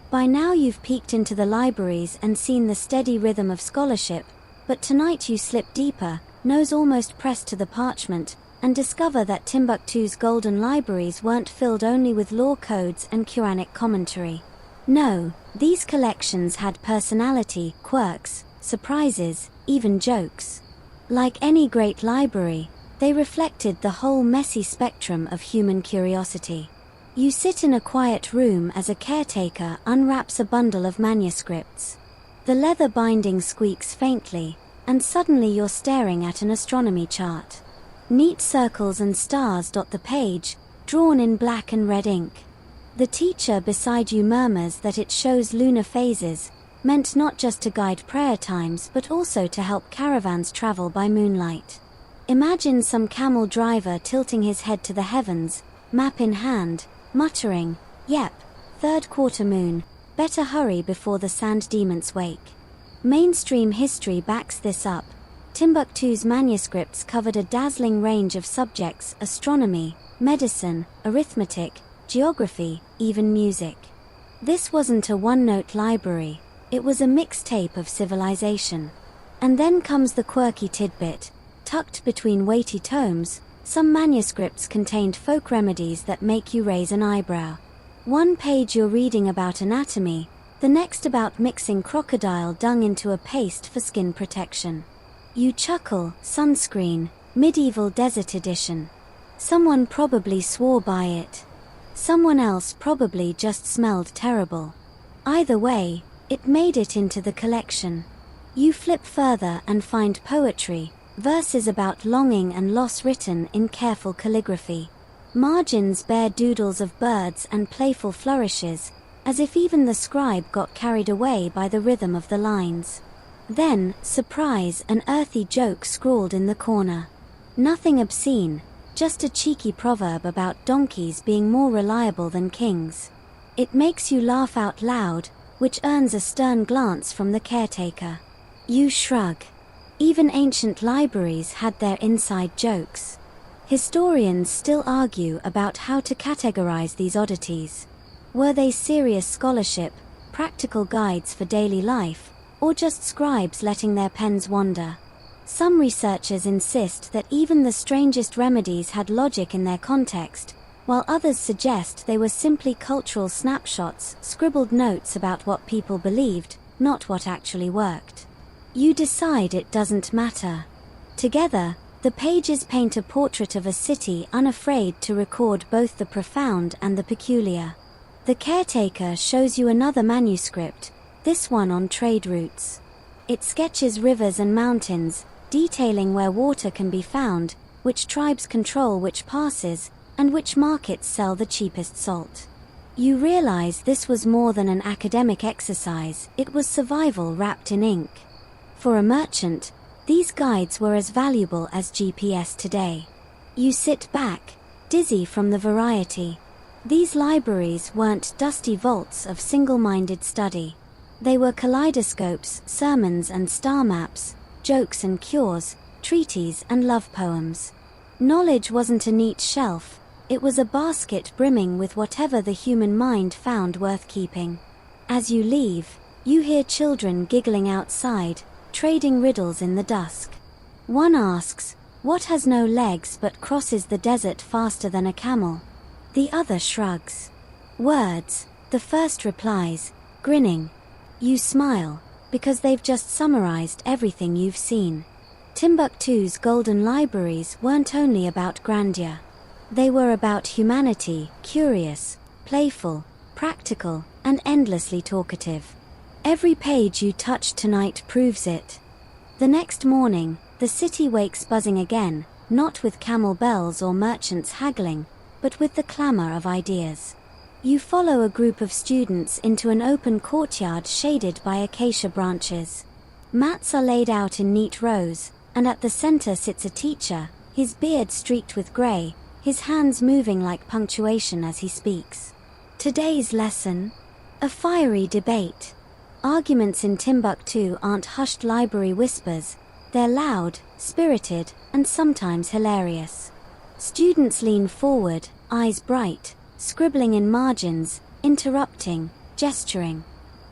By now you've peeked into the libraries and seen the steady rhythm of scholarship, but tonight you slip deeper, nose almost pressed to the parchment, and discover that Timbuktu's golden libraries weren't filled only with law codes and Quranic commentary. No, these collections had personality, quirks, surprises, even jokes. Like any great library, they reflected the whole messy spectrum of human curiosity. You sit in a quiet room as a caretaker unwraps a bundle of manuscripts. The leather binding squeaks faintly, and suddenly you're staring at an astronomy chart. Neat circles and stars dot the page, drawn in black and red ink. The teacher beside you murmurs that it shows lunar phases, meant not just to guide prayer times but also to help caravans travel by moonlight. Imagine some camel driver tilting his head to the heavens, map in hand, muttering, "Yep, third quarter moon, better hurry before the sand demons wake." Mainstream history backs this up. Timbuktu's manuscripts covered a dazzling range of subjects: astronomy, medicine, arithmetic, geography, even music. This wasn't a one-note library, it was a mixtape of civilization. And then comes the quirky tidbit. Tucked between weighty tomes, some manuscripts contained folk remedies that make you raise an eyebrow. One page you're reading about anatomy, The next about mixing crocodile dung into a paste for skin protection. You chuckle, sunscreen, medieval desert edition. Someone probably swore by it. Someone else probably just smelled terrible. Either way, it made it into the collection. You flip further and find poetry, verses about longing and loss written in careful calligraphy. Margins bear doodles of birds and playful flourishes, as if even the scribe got carried away by the rhythm of the lines. Then, surprise, an earthy joke scrawled in the corner. Nothing obscene, just a cheeky proverb about donkeys being more reliable than kings. It makes you laugh out loud, which earns a stern glance from the caretaker. You shrug. Even ancient libraries had their inside jokes. Historians still argue about how to categorize these oddities. Were they serious scholarship, practical guides for daily life, or just scribes letting their pens wander? Some researchers insist that even the strangest remedies had logic in their context, while others suggest they were simply cultural snapshots, scribbled notes about what people believed, not what actually worked. You decide it doesn't matter. Together, the pages paint a portrait of a city unafraid to record both the profound and the peculiar. The caretaker shows you another manuscript, this one on trade routes. It sketches rivers and mountains, detailing where water can be found, which tribes control which passes, and which markets sell the cheapest salt. You realize this was more than an academic exercise, it was survival wrapped in ink. For a merchant, these guides were as valuable as GPS today. You sit back, dizzy from the variety. These libraries weren't dusty vaults of single-minded study. They were kaleidoscopes, sermons and star maps, jokes and cures, treaties and love poems. Knowledge wasn't a neat shelf, it was a basket brimming with whatever the human mind found worth keeping. As you leave, you hear children giggling outside, trading riddles in the dusk. One asks, "What has no legs but crosses the desert faster than a camel?" The other shrugs. Words, the first replies, grinning. You smile, because they've just summarized everything you've seen. Timbuktu's golden libraries weren't only about grandeur. They were about humanity, curious, playful, practical, and endlessly talkative. Every page you touched tonight proves it. The next morning, the city wakes buzzing again, not with camel bells or merchants haggling, but with the clamor of ideas. You follow a group of students into an open courtyard shaded by acacia branches. Mats are laid out in neat rows, and at the center sits a teacher, his beard streaked with gray, his hands moving like punctuation as he speaks. Today's lesson? A fiery debate. Arguments in Timbuktu aren't hushed library whispers, they're loud, spirited, and sometimes hilarious. Students lean forward, eyes bright, scribbling in margins, interrupting, gesturing.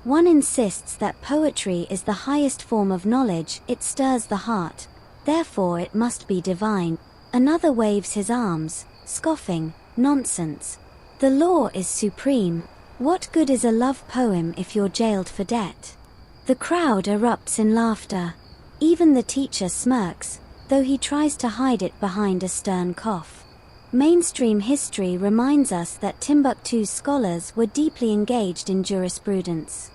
One insists that poetry is the highest form of knowledge, it stirs the heart, therefore it must be divine. Another waves his arms, scoffing, nonsense. The law is supreme. What good is a love poem if you're jailed for debt? The crowd erupts in laughter. Even the teacher smirks, though he tries to hide it behind a stern cough. Mainstream history reminds us that Timbuktu's scholars were deeply engaged in jurisprudence.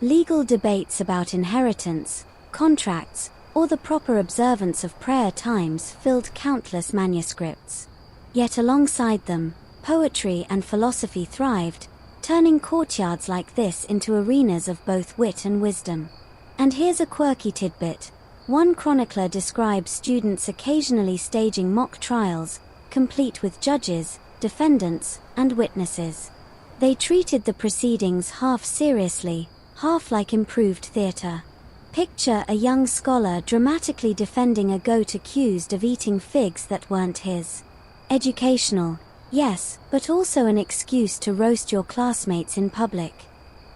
Legal debates about inheritance, contracts, or the proper observance of prayer times filled countless manuscripts. Yet alongside them, poetry and philosophy thrived, turning courtyards like this into arenas of both wit and wisdom. And here's a quirky tidbit. One chronicler describes students occasionally staging mock trials, complete with judges, defendants, and witnesses. They treated the proceedings half seriously, half like improved theater. Picture a young scholar dramatically defending a goat accused of eating figs that weren't his. Educational, yes, but also an excuse to roast your classmates in public.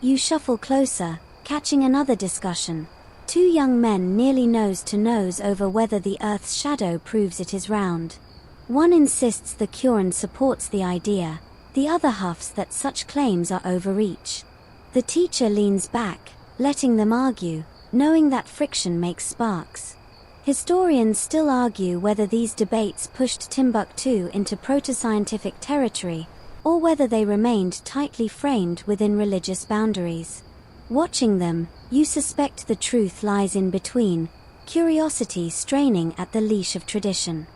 You shuffle closer, catching another discussion. Two young men nearly nose to nose over whether the Earth's shadow proves it is round. One insists the Quran supports the idea, the other huffs that such claims are overreach. The teacher leans back, letting them argue, knowing that friction makes sparks. Historians still argue whether these debates pushed Timbuktu into proto-scientific territory, or whether they remained tightly framed within religious boundaries. Watching them, you suspect the truth lies in between, curiosity straining at the leash of tradition.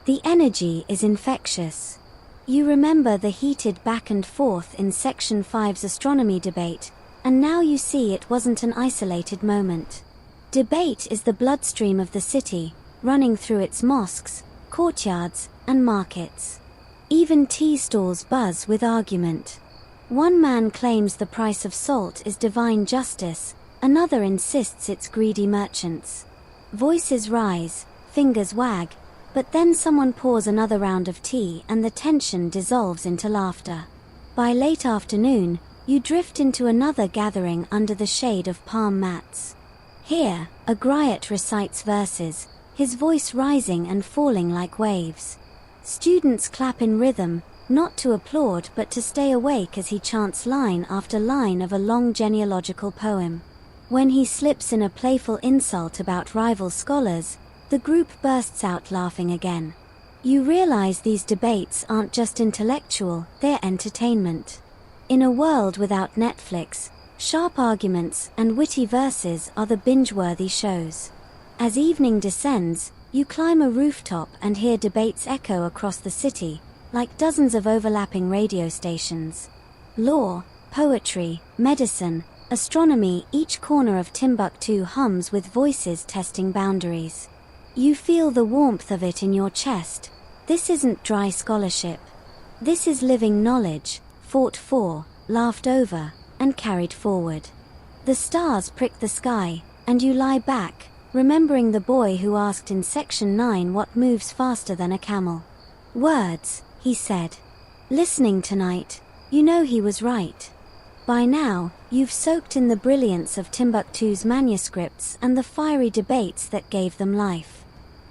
The energy is infectious. You remember the heated back and forth in Section 5's astronomy debate, and now you see it wasn't an isolated moment. Debate is the bloodstream of the city, running through its mosques, courtyards, and markets. Even tea stalls buzz with argument. One man claims the price of salt is divine justice, another insists it's greedy merchants. Voices rise, fingers wag, but then someone pours another round of tea and the tension dissolves into laughter. By late afternoon, you drift into another gathering under the shade of palm mats. Here, a griot recites verses, his voice rising and falling like waves. Students clap in rhythm, not to applaud but to stay awake as he chants line after line of a long genealogical poem. When he slips in a playful insult about rival scholars, the group bursts out laughing again. You realize these debates aren't just intellectual, they're entertainment. In a world without Netflix, sharp arguments and witty verses are the binge-worthy shows. As evening descends, you climb a rooftop and hear debates echo across the city, like dozens of overlapping radio stations. Law, poetry, medicine, astronomy, each corner of Timbuktu hums with voices testing boundaries. You feel the warmth of it in your chest. This isn't dry scholarship. This is living knowledge, fought for, laughed over, and carried forward. The stars prick the sky, and you lie back, remembering the boy who asked in Section 9 what moves faster than a camel. Words, he said. Listening tonight, you know he was right. By now, you've soaked in the brilliance of Timbuktu's manuscripts and the fiery debates that gave them life.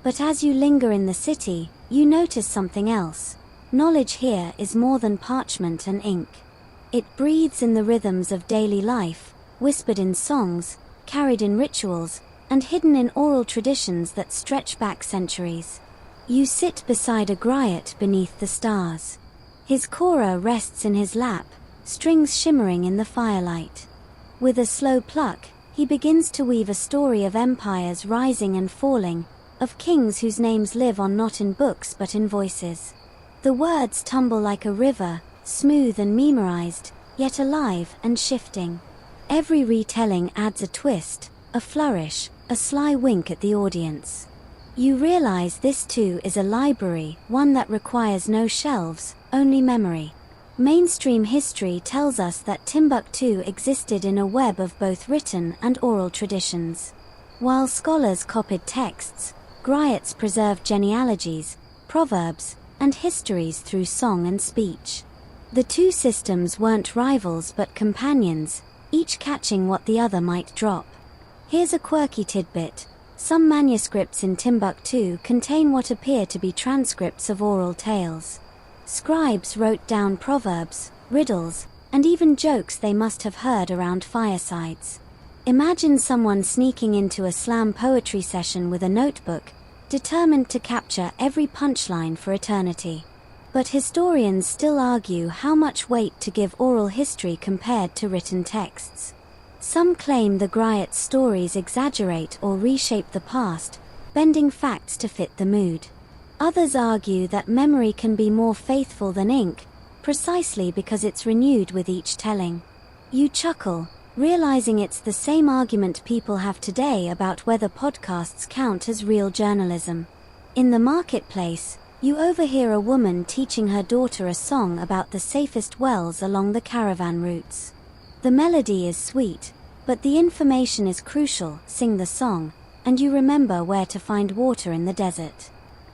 But as you linger in the city, you notice something else. Knowledge here is more than parchment and ink. It breathes in the rhythms of daily life, whispered in songs, carried in rituals, and hidden in oral traditions that stretch back centuries. You sit beside a griot beneath the stars. His kora rests in his lap, strings shimmering in the firelight. With a slow pluck, he begins to weave a story of empires rising and falling, of kings whose names live on not in books but in voices. The words tumble like a river, smooth and memorized, yet alive and shifting. Every retelling adds a twist, a flourish, a sly wink at the audience. You realize this too is a library, one that requires no shelves, only memory. Mainstream history tells us that Timbuktu existed in a web of both written and oral traditions. While scholars copied texts, griots preserved genealogies, proverbs, and histories through song and speech. The two systems weren't rivals but companions, each catching what the other might drop. Here's a quirky tidbit. Some manuscripts in Timbuktu contain what appear to be transcripts of oral tales. Scribes wrote down proverbs, riddles, and even jokes they must have heard around firesides. Imagine someone sneaking into a slam poetry session with a notebook, determined to capture every punchline for eternity. But historians still argue how much weight to give oral history compared to written texts. Some claim the griot stories exaggerate or reshape the past, bending facts to fit the mood. Others argue that memory can be more faithful than ink, precisely because it's renewed with each telling. You chuckle, realizing it's the same argument people have today about whether podcasts count as real journalism. In the marketplace, you overhear a woman teaching her daughter a song about the safest wells along the caravan routes. The melody is sweet, but the information is crucial. Sing the song, and you remember where to find water in the desert.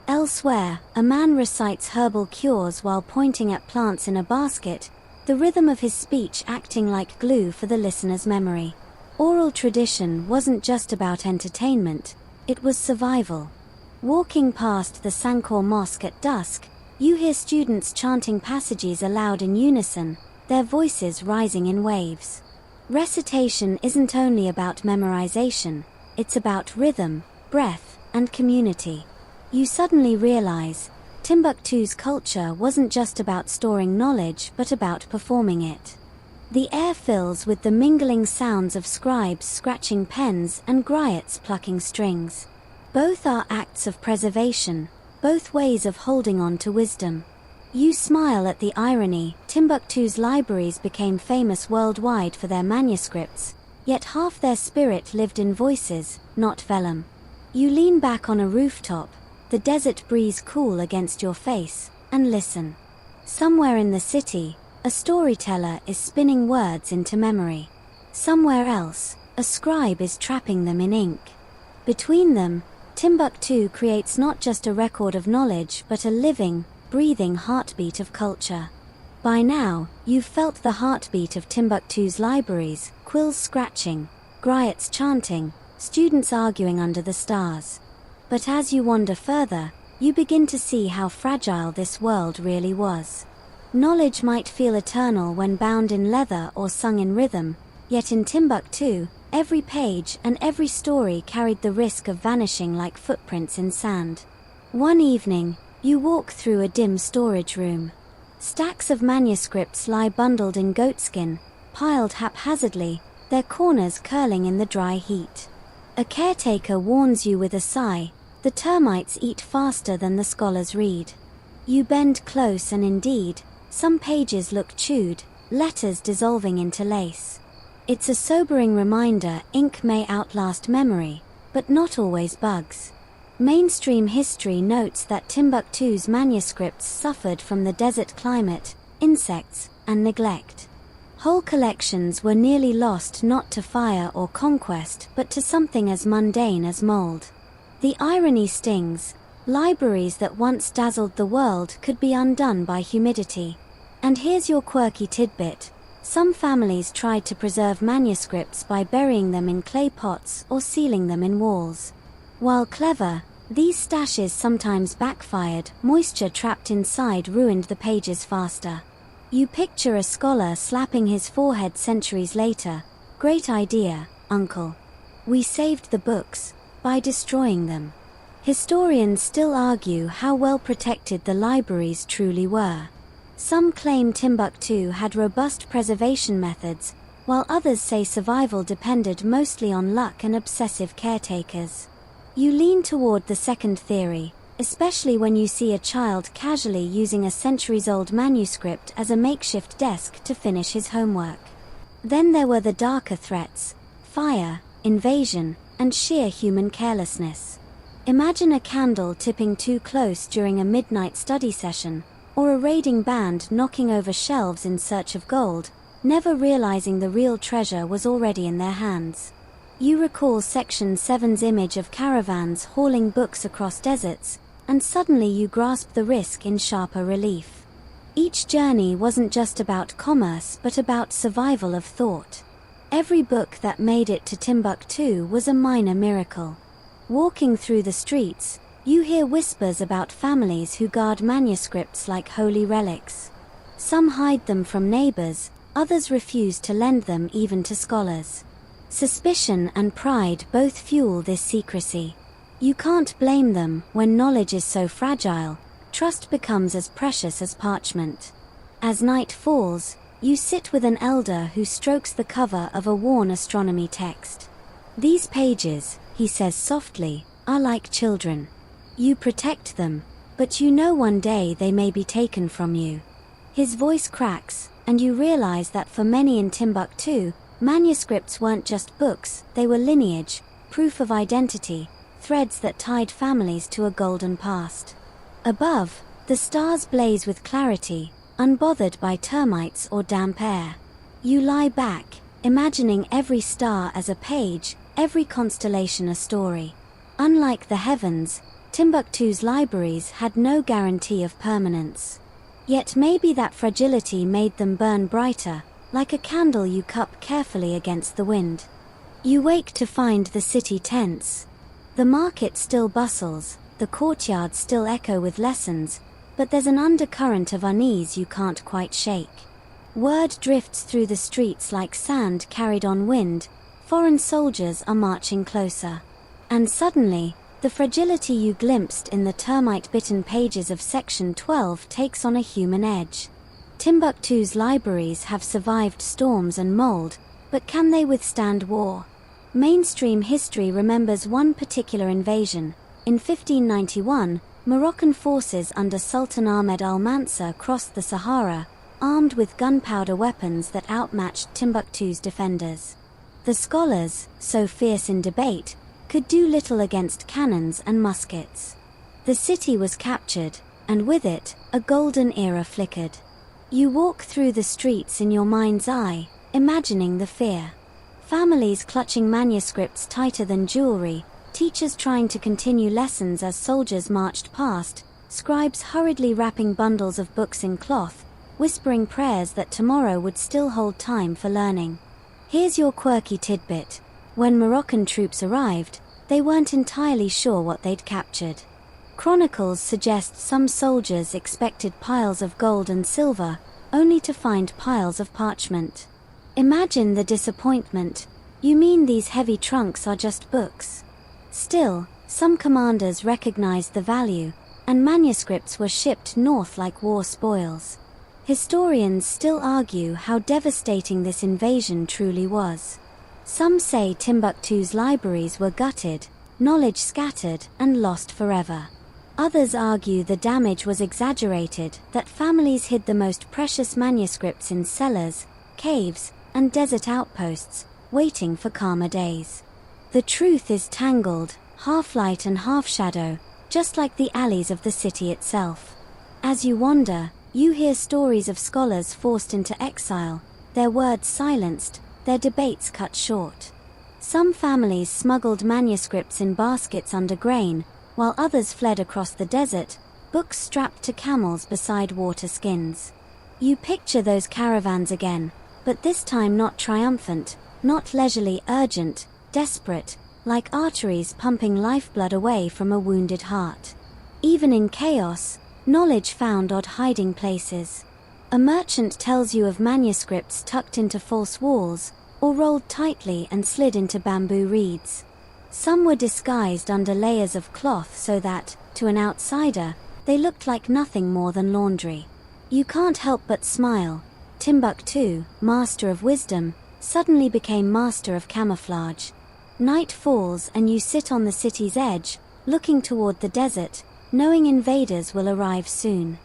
Elsewhere, a man recites herbal cures while pointing at plants in a basket, the rhythm of his speech acting like glue for the listener's memory. Oral tradition wasn't just about entertainment, it was survival. Walking past the Sankor Mosque at dusk, you hear students chanting passages aloud in unison, their voices rising in waves. Recitation isn't only about memorization, it's about rhythm, breath, and community. You suddenly realize, Timbuktu's culture wasn't just about storing knowledge but about performing it. The air fills with the mingling sounds of scribes scratching pens and griots plucking strings. Both are acts of preservation, both ways of holding on to wisdom. You smile at the irony. Timbuktu's libraries became famous worldwide for their manuscripts, yet half their spirit lived in voices, not vellum. You lean back on a rooftop, the desert breeze cool against your face, and listen. Somewhere in the city, a storyteller is spinning words into memory. Somewhere else, a scribe is trapping them in ink. Between them, Timbuktu creates not just a record of knowledge but a living, breathing heartbeat of culture. By now, you've felt the heartbeat of Timbuktu's libraries, quills scratching, griots chanting, students arguing under the stars. But as you wander further, you begin to see how fragile this world really was. Knowledge might feel eternal when bound in leather or sung in rhythm, yet in Timbuktu, every page and every story carried the risk of vanishing like footprints in sand. One evening, you walk through a dim storage room. Stacks of manuscripts lie bundled in goatskin, piled haphazardly, their corners curling in the dry heat. A caretaker warns you with a sigh, the termites eat faster than the scholars read. You bend close and indeed, some pages look chewed, letters dissolving into lace. It's a sobering reminder ink may outlast memory, but not always bugs. Mainstream history notes that Timbuktu's manuscripts suffered from the desert climate, insects, and neglect. Whole collections were nearly lost not to fire or conquest but to something as mundane as mold. The irony stings. Libraries that once dazzled the world could be undone by humidity. And here's your quirky tidbit. Some families tried to preserve manuscripts by burying them in clay pots or sealing them in walls. While clever, these stashes sometimes backfired. Moisture trapped inside ruined the pages faster. You picture a scholar slapping his forehead centuries later. Great idea, uncle. We saved the books by destroying them. Historians still argue how well protected the libraries truly were. Some claim Timbuktu had robust preservation methods, while others say survival depended mostly on luck and obsessive caretakers. You lean toward the second theory, especially when you see a child casually using a centuries-old manuscript as a makeshift desk to finish his homework. Then there were the darker threats: fire, invasion, and sheer human carelessness. Imagine a candle tipping too close during a midnight study session, or a raiding band knocking over shelves in search of gold, never realizing the real treasure was already in their hands. You recall Section 7's image of caravans hauling books across deserts, and suddenly you grasp the risk in sharper relief. Each journey wasn't just about commerce but about survival of thought. Every book that made it to Timbuktu was a minor miracle. Walking through the streets, you hear whispers about families who guard manuscripts like holy relics. Some hide them from neighbors, others refuse to lend them even to scholars. Suspicion and pride both fuel this secrecy. You can't blame them. When knowledge is so fragile, trust becomes as precious as parchment. As night falls, you sit with an elder who strokes the cover of a worn astronomy text. "These pages," he says softly, "are like children. You protect them, but you know one day they may be taken from you." His voice cracks, and you realize that for many in Timbuktu, manuscripts weren't just books, they were lineage, proof of identity, threads that tied families to a golden past. Above, the stars blaze with clarity, unbothered by termites or damp air. You lie back, imagining every star as a page, every constellation a story. Unlike the heavens, Timbuktu's libraries had no guarantee of permanence. Yet maybe that fragility made them burn brighter, like a candle you cup carefully against the wind. You wake to find the city tense. The market still bustles, the courtyards still echo with lessons, but there's an undercurrent of unease you can't quite shake. Word drifts through the streets like sand carried on wind. Foreign soldiers are marching closer. And suddenly, the fragility you glimpsed in the termite-bitten pages of Section 12 takes on a human edge. Timbuktu's libraries have survived storms and mold, but can they withstand war? Mainstream history remembers one particular invasion. In 1591, Moroccan forces under Sultan Ahmed al-Mansur crossed the Sahara, armed with gunpowder weapons that outmatched Timbuktu's defenders. The scholars, so fierce in debate, could do little against cannons and muskets. The city was captured, and with it, a golden era flickered. You walk through the streets in your mind's eye, imagining the fear. Families clutching manuscripts tighter than jewelry, teachers trying to continue lessons as soldiers marched past, scribes hurriedly wrapping bundles of books in cloth, whispering prayers that tomorrow would still hold time for learning. Here's your quirky tidbit. When Moroccan troops arrived, they weren't entirely sure what they'd captured. Chronicles suggest some soldiers expected piles of gold and silver, only to find piles of parchment. Imagine the disappointment. You mean these heavy trunks are just books? Still, some commanders recognized the value, and manuscripts were shipped north like war spoils. Historians still argue how devastating this invasion truly was. Some say Timbuktu's libraries were gutted, knowledge scattered and lost forever. Others argue the damage was exaggerated, that families hid the most precious manuscripts in cellars, caves, and desert outposts, waiting for calmer days. The truth is tangled, half light and half shadow, just like the alleys of the city itself. As you wander, you hear stories of scholars forced into exile, their words silenced, their debates cut short. Some families smuggled manuscripts in baskets under grain, while others fled across the desert, books strapped to camels beside water skins. You picture those caravans again, but this time not triumphant, not leisurely, urgent, desperate, like arteries pumping lifeblood away from a wounded heart. Even in chaos, knowledge found odd hiding places. A merchant tells you of manuscripts tucked into false walls, or rolled tightly and slid into bamboo reeds. Some were disguised under layers of cloth so that, to an outsider, they looked like nothing more than laundry. You can't help but smile. Timbuktu, master of wisdom, suddenly became master of camouflage. Night falls and you sit on the city's edge, looking toward the desert, knowing invaders will arrive soon.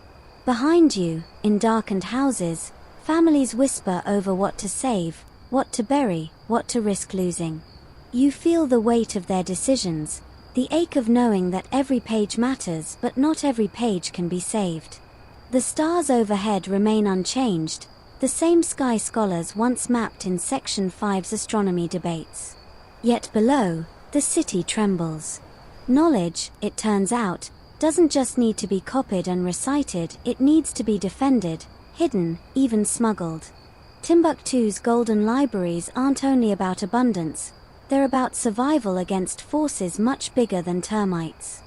Behind you, in darkened houses, families whisper over what to save, what to bury, what to risk losing. You feel the weight of their decisions, the ache of knowing that every page matters but not every page can be saved. The stars overhead remain unchanged, the same sky scholars once mapped in Section 5's astronomy debates. Yet below, the city trembles. Knowledge, it turns out, doesn't just need to be copied and recited, it needs to be defended, hidden, even smuggled. Timbuktu's golden libraries aren't only about abundance, they're about survival against forces much bigger than termites.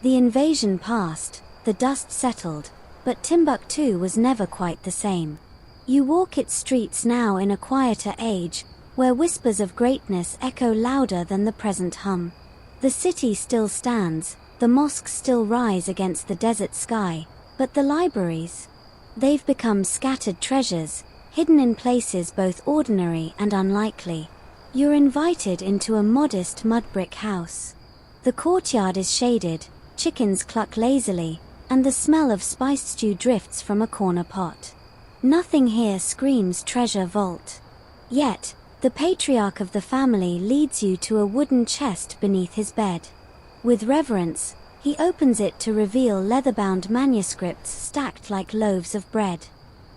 The invasion passed, the dust settled, but Timbuktu was never quite the same. You walk its streets now in a quieter age, where whispers of greatness echo louder than the present hum. The city still stands, the mosques still rise against the desert sky, but the libraries? They've become scattered treasures, hidden in places both ordinary and unlikely. You're invited into a modest mud-brick house. The courtyard is shaded, chickens cluck lazily, and the smell of spiced stew drifts from a corner pot. Nothing here screams treasure vault. Yet, the patriarch of the family leads you to a wooden chest beneath his bed. With reverence, he opens it to reveal leather-bound manuscripts stacked like loaves of bread.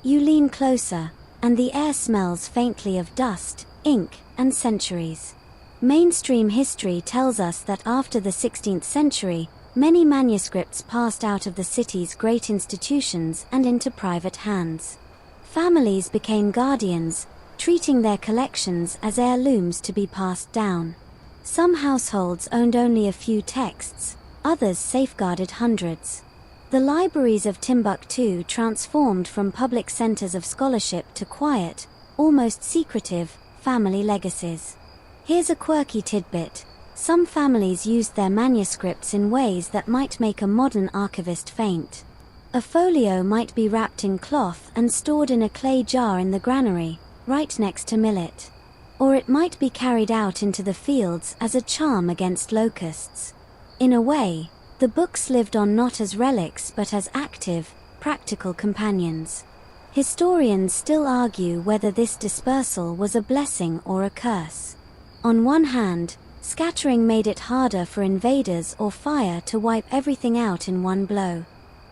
You lean closer, and the air smells faintly of dust, ink, and centuries. Mainstream history tells us that after the 16th century, many manuscripts passed out of the city's great institutions and into private hands. Families became guardians, treating their collections as heirlooms to be passed down. Some households owned only a few texts, others safeguarded hundreds. The libraries of Timbuktu transformed from public centers of scholarship to quiet, almost secretive, family legacies. Here's a quirky tidbit. Some families used their manuscripts in ways that might make a modern archivist faint. A folio might be wrapped in cloth and stored in a clay jar in the granary, right next to millet. Or it might be carried out into the fields as a charm against locusts. In a way, the books lived on not as relics but as active, practical companions. Historians still argue whether this dispersal was a blessing or a curse. On one hand, scattering made it harder for invaders or fire to wipe everything out in one blow.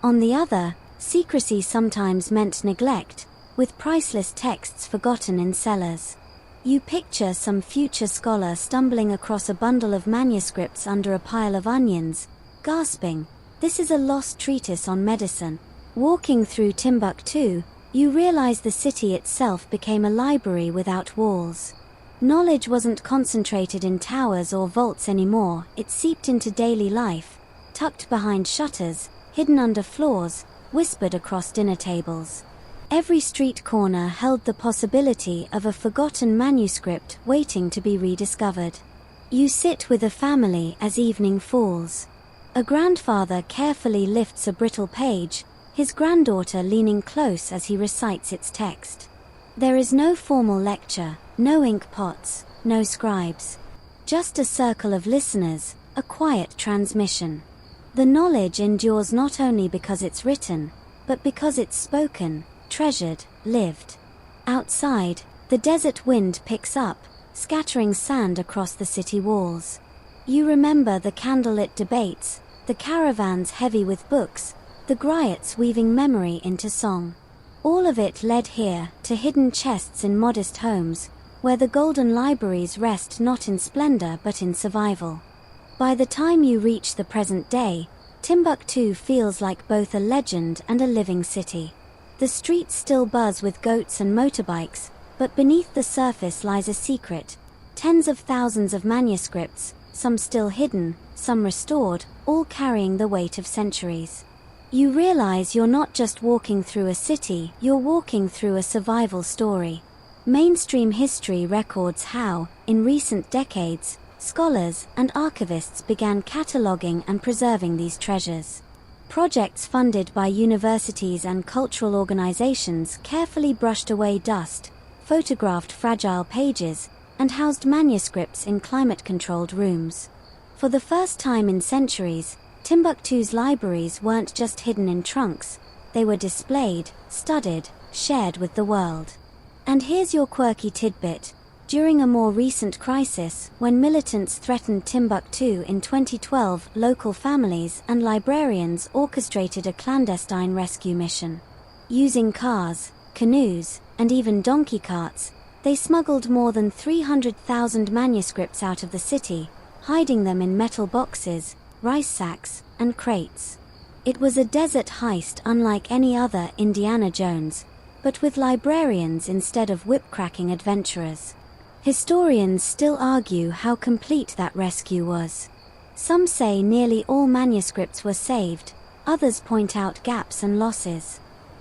On the other, secrecy sometimes meant neglect, with priceless texts forgotten in cellars. You picture some future scholar stumbling across a bundle of manuscripts under a pile of onions, gasping, "This is a lost treatise on medicine." Walking through Timbuktu, you realize the city itself became a library without walls. Knowledge wasn't concentrated in towers or vaults anymore, it seeped into daily life, tucked behind shutters, hidden under floors, whispered across dinner tables. Every street corner held the possibility of a forgotten manuscript waiting to be rediscovered. You sit with a family as evening falls. A grandfather carefully lifts a brittle page, his granddaughter leaning close as he recites its text. There is no formal lecture, no ink pots, no scribes. Just a circle of listeners, a quiet transmission. The knowledge endures not only because it's written, but because it's spoken, treasured, lived. Outside, the desert wind picks up, scattering sand across the city walls. You remember the candlelit debates, the caravans heavy with books, the griots weaving memory into song. All of it led here, to hidden chests in modest homes, where the golden libraries rest not in splendor but in survival. By the time you reach the present day, Timbuktu feels like both a legend and a living city. The streets still buzz with goats and motorbikes, but beneath the surface lies a secret. Tens of thousands of manuscripts, some still hidden, some restored, all carrying the weight of centuries. You realize you're not just walking through a city, you're walking through a survival story. Mainstream history records how, in recent decades, scholars and archivists began cataloging and preserving these treasures. Projects funded by universities and cultural organizations carefully brushed away dust, photographed fragile pages, and housed manuscripts in climate-controlled rooms. For the first time in centuries, Timbuktu's libraries weren't just hidden in trunks, they were displayed, studied, shared with the world. And here's your quirky tidbit. During a more recent crisis, when militants threatened Timbuktu in 2012, local families and librarians orchestrated a clandestine rescue mission. Using cars, canoes, and even donkey carts, they smuggled more than 300,000 manuscripts out of the city, hiding them in metal boxes, rice sacks, and crates. It was a desert heist unlike any other Indiana Jones, but with librarians instead of whip-cracking adventurers. Historians still argue how complete that rescue was. Some say nearly all manuscripts were saved, others point out gaps and losses.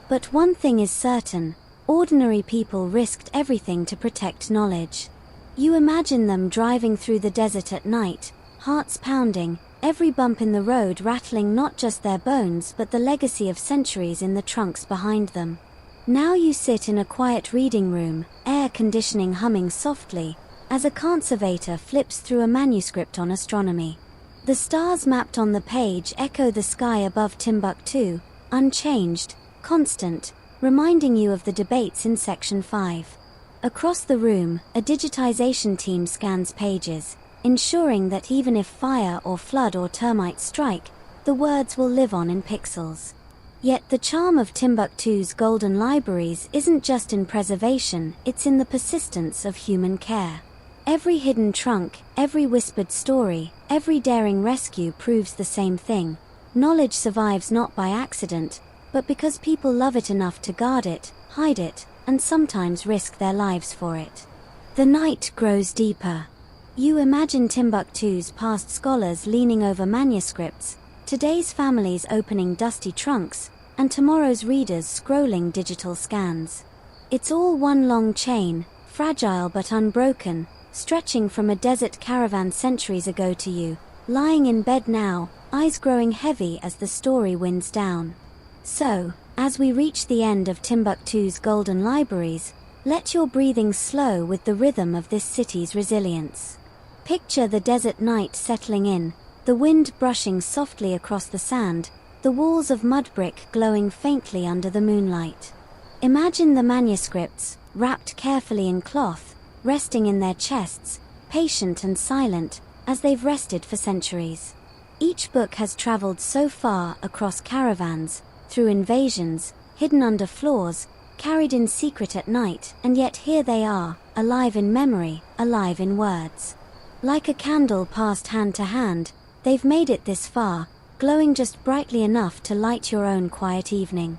But one thing is certain, ordinary people risked everything to protect knowledge. You imagine them driving through the desert at night, hearts pounding, every bump in the road rattling not just their bones but the legacy of centuries in the trunks behind them. Now you sit in a quiet reading room, air conditioning humming softly, as a conservator flips through a manuscript on astronomy. The stars mapped on the page echo the sky above Timbuktu, unchanged, constant, reminding you of the debates in Section 5. Across the room, a digitization team scans pages, ensuring that even if fire or flood or termites strike, the words will live on in pixels. Yet the charm of Timbuktu's golden libraries isn't just in preservation, it's in the persistence of human care. Every hidden trunk, every whispered story, every daring rescue proves the same thing. Knowledge survives not by accident, but because people love it enough to guard it, hide it, and sometimes risk their lives for it. The night grows deeper. You imagine Timbuktu's past scholars leaning over manuscripts, today's families opening dusty trunks, and tomorrow's readers scrolling digital scans. It's all one long chain, fragile but unbroken, stretching from a desert caravan centuries ago to you, lying in bed now, eyes growing heavy as the story winds down. So, as we reach the end of Timbuktu's golden libraries, let your breathing slow with the rhythm of this city's resilience. Picture the desert night settling in, the wind brushing softly across the sand, the walls of mud brick glowing faintly under the moonlight. Imagine the manuscripts, wrapped carefully in cloth, resting in their chests, patient and silent, as they've rested for centuries. Each book has traveled so far across caravans, through invasions, hidden under floors, carried in secret at night, and yet here they are, alive in memory, alive in words. Like a candle passed hand to hand, they've made it this far, glowing just brightly enough to light your own quiet evening.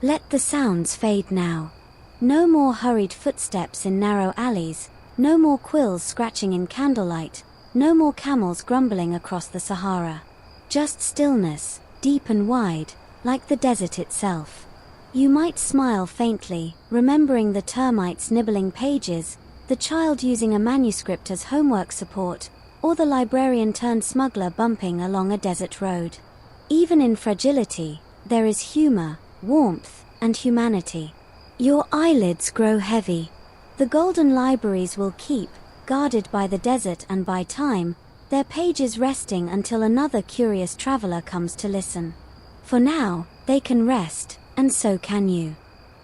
Let the sounds fade now. No more hurried footsteps in narrow alleys, no more quills scratching in candlelight, no more camels grumbling across the Sahara. Just stillness, deep and wide, like the desert itself. You might smile faintly, remembering the termites nibbling pages, the child using a manuscript as homework support, or the librarian-turned-smuggler bumping along a desert road. Even in fragility, there is humor, warmth, and humanity. Your eyelids grow heavy. The golden libraries will keep, guarded by the desert and by time, their pages resting until another curious traveler comes to listen. For now, they can rest, and so can you.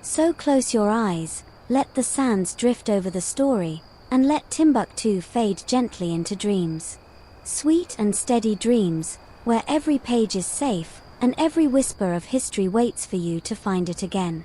So close your eyes, let the sands drift over the story, and let Timbuktu fade gently into dreams. Sweet and steady dreams, where every page is safe, and every whisper of history waits for you to find it again.